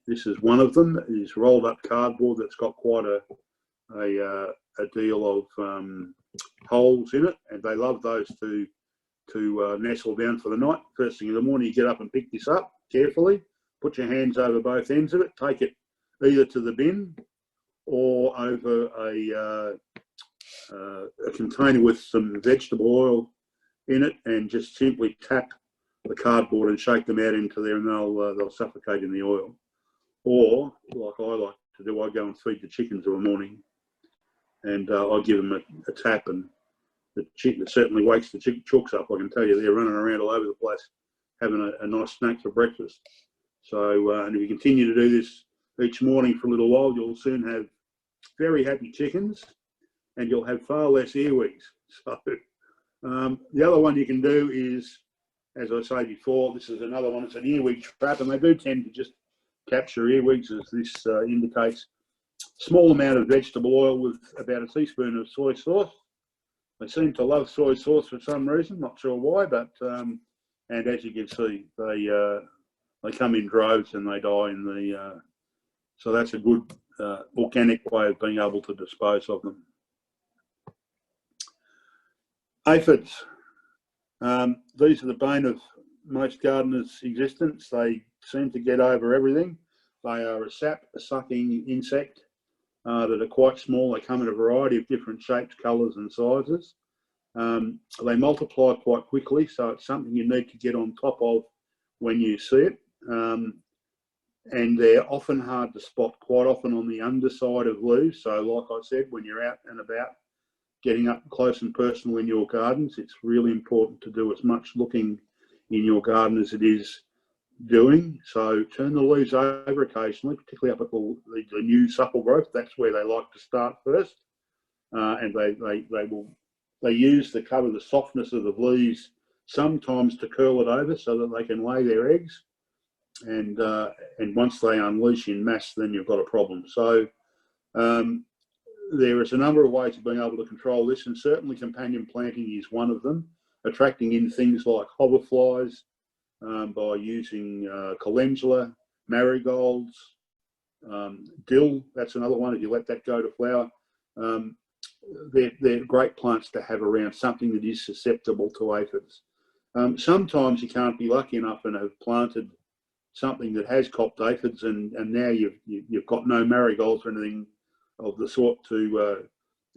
this is one of them, is rolled up cardboard that's got quite a deal of holes in it, and they love those to nestle down for the night. First thing in the morning, you get up and pick this up carefully, put your hands over both ends of it, take it either to the bin or over a container with some vegetable oil in it, and just simply tap the cardboard and shake them out into there, and they'll suffocate in the oil. Or, like I like to do, I go and feed the chickens in the morning, and I give them a tap, and it certainly wakes the chooks up. I can tell you, they're running around all over the place, having a nice snack for breakfast. So, and if you continue to do this each morning for a little while, you'll soon have very happy chickens, and you'll have far less earwigs. So, the other one you can do is, as I say before, this is another one. It's an earwig trap, and they do tend to just capture earwigs, as this indicates. Small amount of vegetable oil with about a teaspoon of soy sauce. They seem to love soy sauce for some reason, not sure why, but and as you can see, they come in droves and they die in the. So that's a good organic way of being able to dispose of them. Aphids. These are the bane of most gardeners' existence. They seem to get over everything. They are a sucking insect that are quite small. They come in a variety of different shapes, colours and sizes. They multiply quite quickly, so it's something you need to get on top of when you see it. And they're often hard to spot, quite often on the underside of leaves. So like I said, when you're out and about, getting up close and personal in your gardens, it's really important to do as much looking in your garden as it is doing. So turn the leaves over occasionally, particularly up at the new supple growth. That's where they like to start first. And they use to cover the softness of the leaves sometimes to curl it over so that they can lay their eggs. And once they unleash in mass, then you've got a problem. So there is a number of ways of being able to control this, and certainly companion planting is one of them. Attracting in things like hoverflies by using calendula, marigolds, dill. That's another one. If you let that go to flower, they're great plants to have around, something that is susceptible to aphids. Sometimes you can't be lucky enough and have planted something that has copped aphids, and now you've got no marigolds or anything of the sort to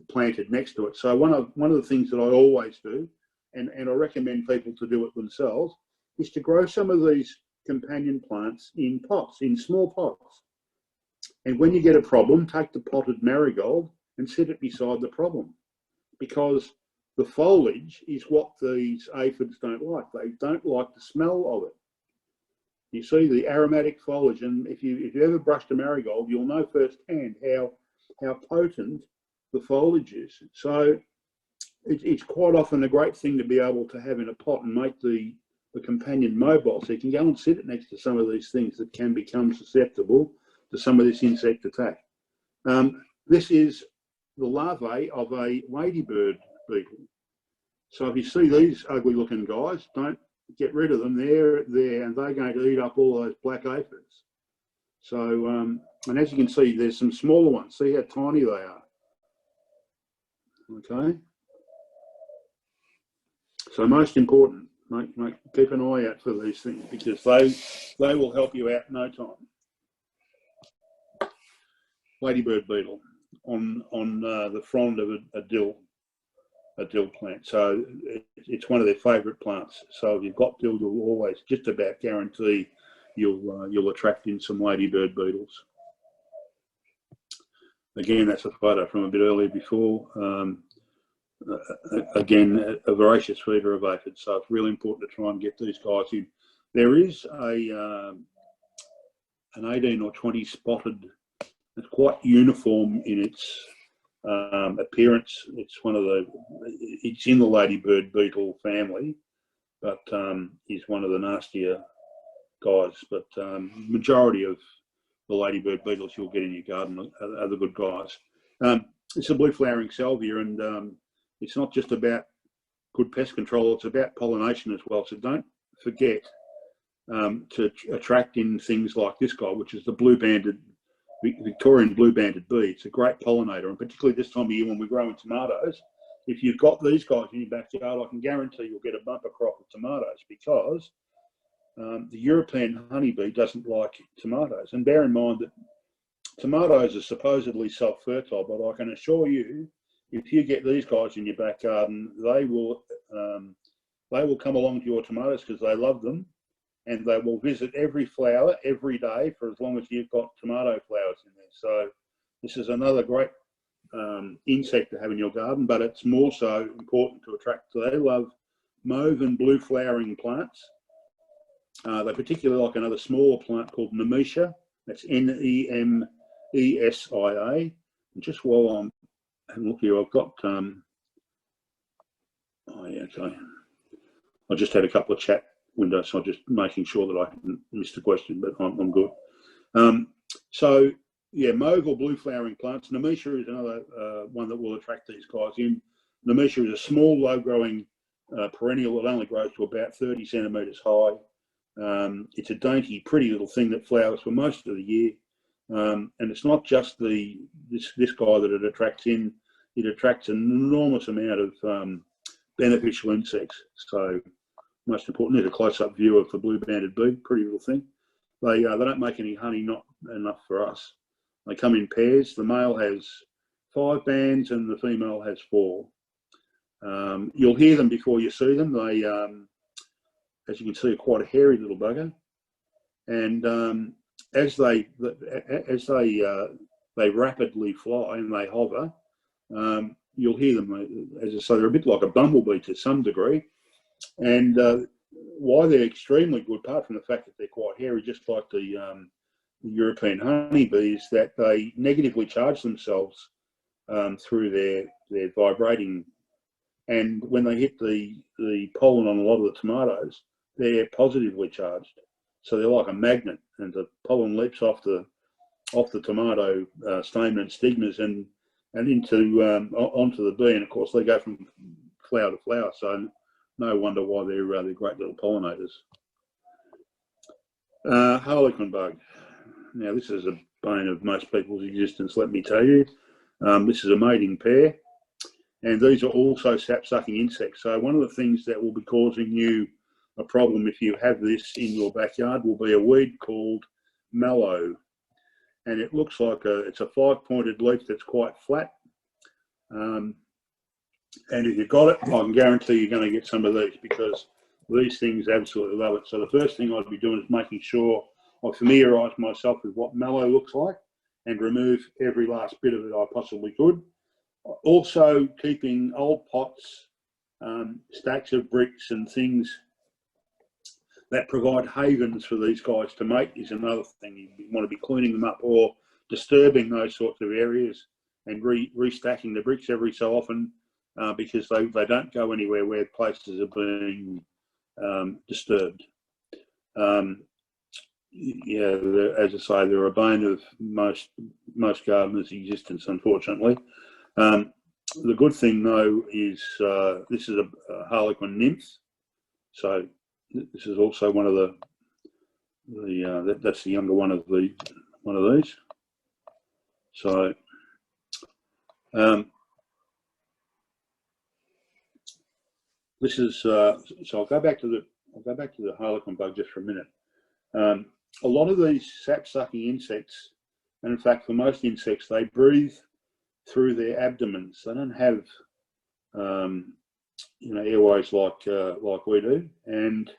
planted next to it. So one of the things that I always do, and I recommend people to do it themselves, is to grow some of these companion plants in pots, in small pots. And when you get a problem, take the potted marigold and sit it beside the problem, because the foliage is what these aphids don't like. They don't like the smell of it. You see the aromatic foliage, and if you ever brushed a marigold, you'll know firsthand how potent the foliage is. So it's quite often a great thing to be able to have in a pot and make the companion mobile, so you can go and sit it next to some of these things that can become susceptible to some of this insect attack. This is the larvae of a ladybird beetle. So if you see these ugly looking guys, don't get rid of them. They're there and they're going to eat up all those black aphids. So, and as you can see, there's some smaller ones. See how tiny they are. Okay. So most important, keep an eye out for these things, because they will help you out in no time. Ladybird beetle on the frond of a dill plant. So it's one of their favourite plants. So if you've got dill, you'll always just about guarantee you'll attract in some ladybird beetles. Again, that's a photo from a bit earlier before. Again, a voracious feeder of aphids. So it's really important to try and get these guys in. There is an 18 or 20 spotted. It's quite uniform in its appearance. It's it's in the ladybird beetle family, but is one of the nastier guys. But majority of the ladybird beetles you'll get in your garden are the good guys. It's a blue flowering salvia, and it's not just about good pest control, it's about pollination as well. So don't forget to attract in things like this guy, which is the Victorian blue-banded bee. It's a great pollinator, and particularly this time of year when we're growing tomatoes, if you've got these guys in your backyard, I can guarantee you'll get a bumper crop of tomatoes, because the European honeybee doesn't like tomatoes. And bear in mind that tomatoes are supposedly self-fertile, but I can assure you, if you get these guys in your back garden, they will come along to your tomatoes because they love them, and they will visit every flower every day for as long as you've got tomato flowers in there. So this is another great insect to have in your garden, but it's more so important to attract. So they love mauve and blue flowering plants. They particularly like another smaller plant called Nemesia. That's Nemisia. And just while I'm having a look here, I've got, oh yeah, okay. I just had a couple of chat windows, so I'm just making sure that I haven't missed a question, but I'm good. So yeah, mauve or blue flowering plants. Nemesia is another one that will attract these guys in. Nemesia is a small, low growing perennial. It only grows to about 30 centimetres high. It's a dainty, pretty little thing that flowers for most of the year. And it's not just this guy that it attracts in. It attracts an enormous amount of beneficial insects. So most important, there's a close-up view of the blue-banded bee, pretty little thing. They don't make any honey, not enough for us. They come in pairs. The male has 5 bands and the female has 4. You'll hear them before you see them. They, as you can see, are quite a hairy little bugger. And as they rapidly fly and they hover, you'll hear them. As I say, they're a bit like a bumblebee to some degree. And why they're extremely good, apart from the fact that they're quite hairy, just like the European honeybees, that they negatively charge themselves through their vibrating. And when they hit the pollen on a lot of the tomatoes, they're positively charged. So they're like a magnet, and the pollen leaps off the tomato stamen and stigmas and into onto the bee. And of course, they go from flower to flower. So no wonder why they're great little pollinators. Harlequin bug. Now, this is a bane of most people's existence, let me tell you. This is a mating pair, and these are also sap-sucking insects. So one of the things that will be causing you a problem if you have this in your backyard will be a weed called mallow. And it looks like it's a 5-pointed leaf that's quite flat. And if you've got it, I can guarantee you're going to get some of these, because these things absolutely love it. So the first thing I'd be doing is making sure I familiarise myself with what mallow looks like and remove every last bit of it I possibly could. Also, keeping old pots, stacks of bricks and things that provide havens for these guys to mate is another thing. You want to be cleaning them up or disturbing those sorts of areas and restacking the bricks every so often, because they don't go anywhere where places are being disturbed. Yeah, as I say, they're a bane of most gardeners' existence, unfortunately. The good thing, though, is this is a harlequin nymph. So this is also one of that's the younger one of these. So this is so I'll go back to the harlequin bug just for a minute. A lot of these sap-sucking insects, and in fact for most insects, they breathe through their abdomens. They don't have airways like we do. And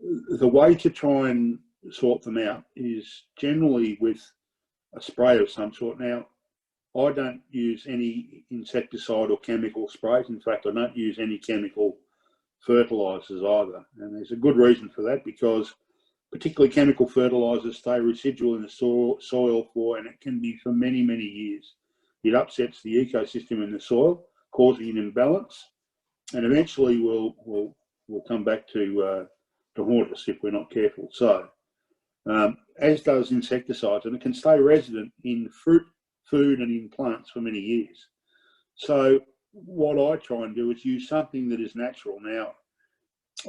the way to try and sort them out is generally with a spray of some sort. Now, I don't use any insecticide or chemical sprays. In fact, I don't use any chemical fertilisers either. And there's a good reason for that, because particularly chemical fertilisers stay residual in the soil for, and it can be for many, many years. It upsets the ecosystem in the soil, causing an imbalance, and eventually will come back to haunt us if we're not careful. So, as does insecticides, and it can stay resident in fruit, food, and in plants for many years. So what I try and do is use something that is natural. Now,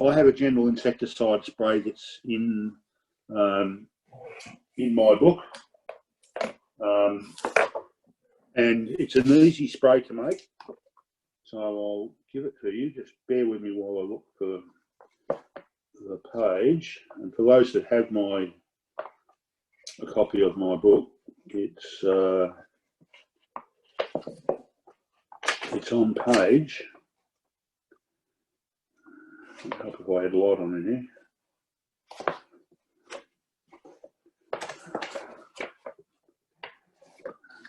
I have a general insecticide spray that's in my book, and it's an easy spray to make. So I'll give it to you. Just bear with me while I look for the page. And for those that have a copy of my book, it's on page. I hope if I had light on in here.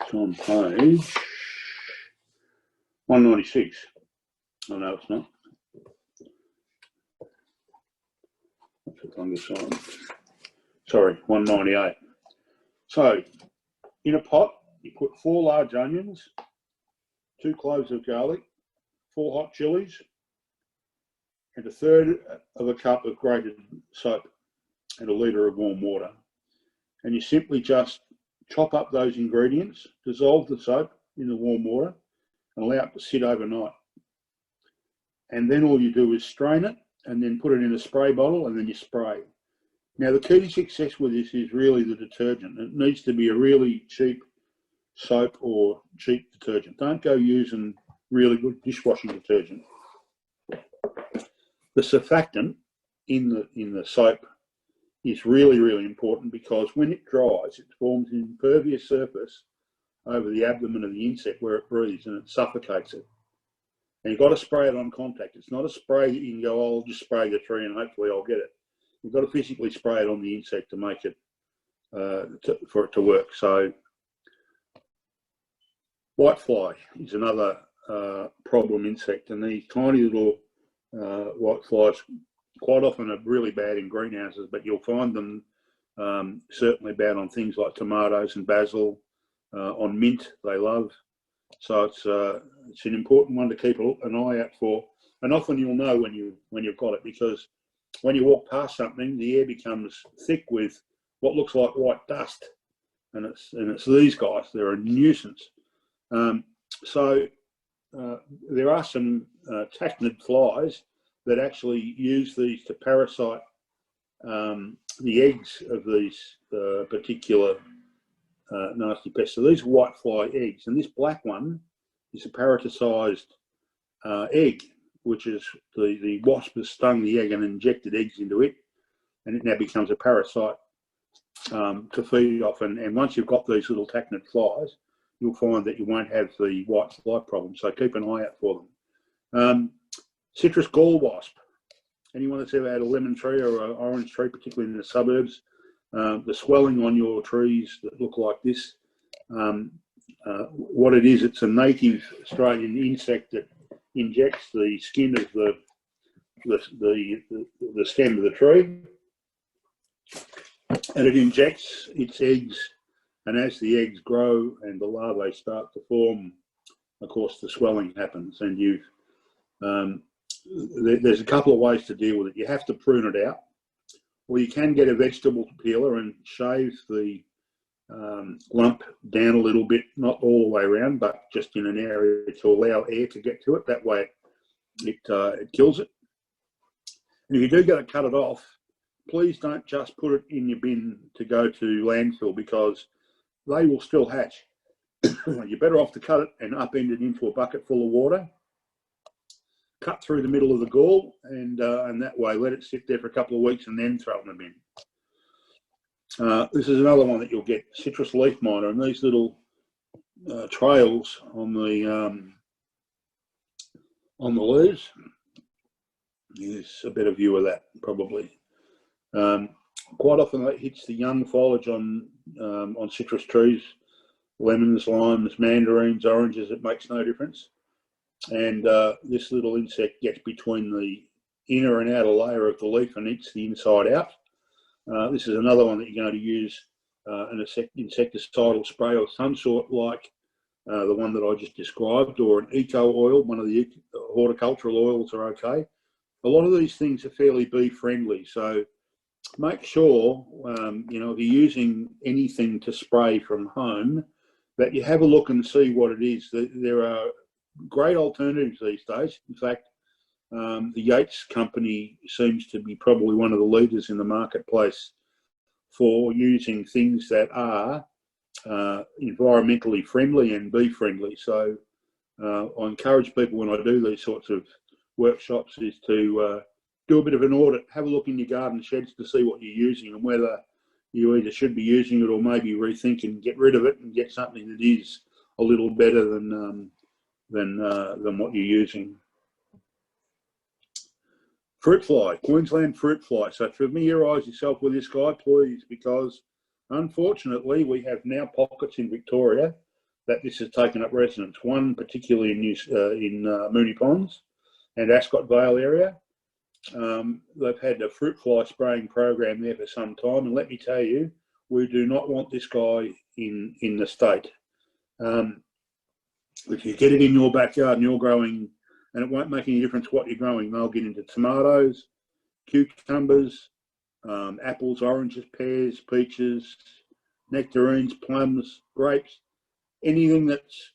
It's on page 196. Oh no, it's not. That's the longest one. Sorry, 198. So, in a pot, you put 4 large onions, 2 cloves of garlic, 4 hot chilies, and 1/3 of a cup of grated soap and 1 litre of warm water. And you simply just chop up those ingredients, dissolve the soap in the warm water, and allow it to sit overnight. and then all you do is strain it and then put it in a spray bottle and then you spray. Now, the key to success with this is really the detergent. It needs to be a really cheap soap or cheap detergent. Don't go using really good dishwashing detergent. The surfactant in the soap is really, really important, because when it dries, it forms an impervious surface over the abdomen of the insect where it breathes, and it suffocates it. And you've got to spray it on contact. It's not a spray that you can go, oh, I'll just spray the tree and hopefully I'll get it. You've got to physically spray it on the insect to make it, for it to work. So whitefly is another problem insect, and these tiny little whiteflies quite often are really bad in greenhouses, but you'll find them certainly bad on things like tomatoes and basil, on mint they love. So it's an important one to keep an eye out for, and often you'll know when you've got it, because when you walk past something, the air becomes thick with what looks like white dust, and it's these guys. They're a nuisance. So there are some tachinid flies that actually use these to parasite the eggs of these particular nasty pests. So these are whitefly eggs, and this black one is a parasitised egg, which is the wasp has stung the egg and injected eggs into it, and it now becomes a parasite to feed off. And once you've got these little tachinid flies, you'll find that you won't have the whitefly problem. So keep an eye out for them. Citrus gall wasp. Anyone that's ever had a lemon tree or an orange tree, particularly in the suburbs, the swelling on your trees that look like this, what it is, it's a native Australian insect that injects the skin of the stem of the tree, and it injects its eggs, and as the eggs grow and the larvae start to form, of course the swelling happens, and there's a couple of ways to deal with it. You have to prune it out, or you can get a vegetable peeler and shave the lump down a little bit, not all the way around, but just in an area to allow air to get to it. That way it kills it. And if you do go to cut it off, please don't just put it in your bin to go to landfill, because they will still hatch. You're better off to cut it and upend it into a bucket full of water, cut through the middle of the gall, and that way let it sit there for a couple of weeks and then throw it in the bin. This is another one that you'll get, citrus leaf miner, and these little trails on the leaves. There's a better view of that probably. Quite often that hits the young foliage on citrus trees, lemons, limes, mandarins, oranges. It makes no difference. And this little insect gets between the inner and outer layer of the leaf and eats the inside out. This is another one that you're going to use an insecticidal spray of some sort, like the one that I just described, or an eco oil. One of the horticultural oils are okay. A lot of these things are fairly bee friendly, so make sure if you're using anything to spray from home, that you have a look and see what it is. There are great alternatives these days. In fact, the Yates company seems to be probably one of the leaders in the marketplace for using things that are environmentally friendly and bee friendly. So I encourage people, when I do these sorts of workshops, is to do a bit of an audit, have a look in your garden sheds to see what you're using and whether you either should be using it or maybe rethink and get rid of it and get something that is a little better than what you're using. Fruit fly, Queensland fruit fly. So familiarise yourself with this guy, please, because unfortunately we have now pockets in Victoria that this has taken up residence. One particularly in Moonee Ponds and Ascot Vale area. They've had a fruit fly spraying program there for some time, and let me tell you, we do not want this guy in the state. If you get it in your backyard and you're growing, and it won't make any difference what you're growing, they'll get into tomatoes, cucumbers, apples, oranges, pears, peaches, nectarines, plums, grapes, anything that's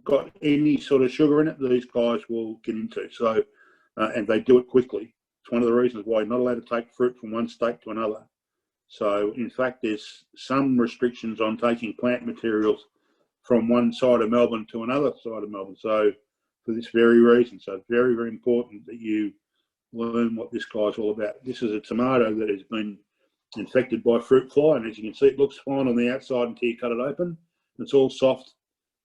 got any sort of sugar in it, these guys will get into. So and they do it quickly. It's one of the reasons why you're not allowed to take fruit from one state to another. So, in fact, there's some restrictions on taking plant materials from one side of Melbourne to another side of Melbourne. So, for this very reason, so it's very, very important that you learn what this guy's all about. This is a tomato that has been infected by fruit fly, and as you can see, it looks fine on the outside until you cut it open. It's all soft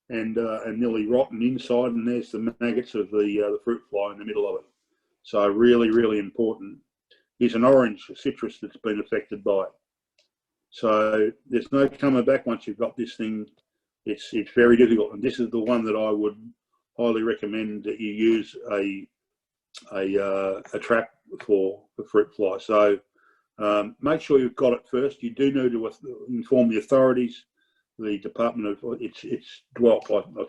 and nearly rotten inside, and there's the maggots of the fruit fly in the middle of it. So really, really important. Here's an orange citrus that's been affected by it. So there's no coming back once you've got this thing. It's very difficult, and this is the one that I would highly recommend that you use a trap for fruit fly. So make sure you've got it first. You do need to inform the authorities, the Department of I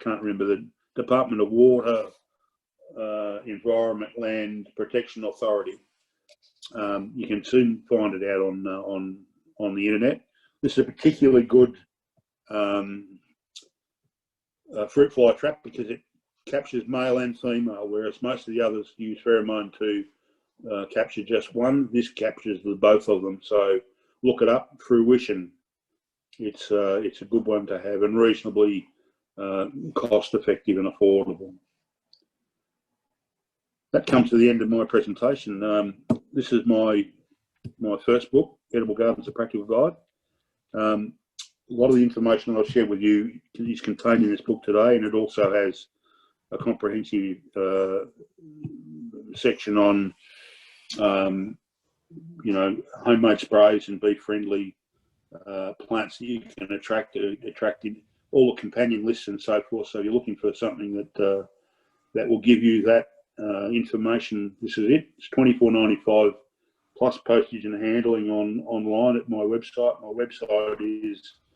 can't remember, the Department of Water, Environment, Land Protection Authority. You can soon find it out on the internet. This is a particularly good fruit fly trap because it captures male and female, whereas most of the others use pheromone to capture just one. This captures the both of them. So look it up. Fruition. It's a good one to have and reasonably cost effective and affordable. That comes to the end of my presentation. This is my first book, Edible Gardens: A Practical Guide. A lot of the information I've shared with you is contained in this book today, and it also has a comprehensive section on, homemade sprays and bee-friendly plants that you can attract in all the companion lists and so forth. So you're looking for something that will give you that information. This is it. It's $24.95 plus postage and handling online at my website. My website is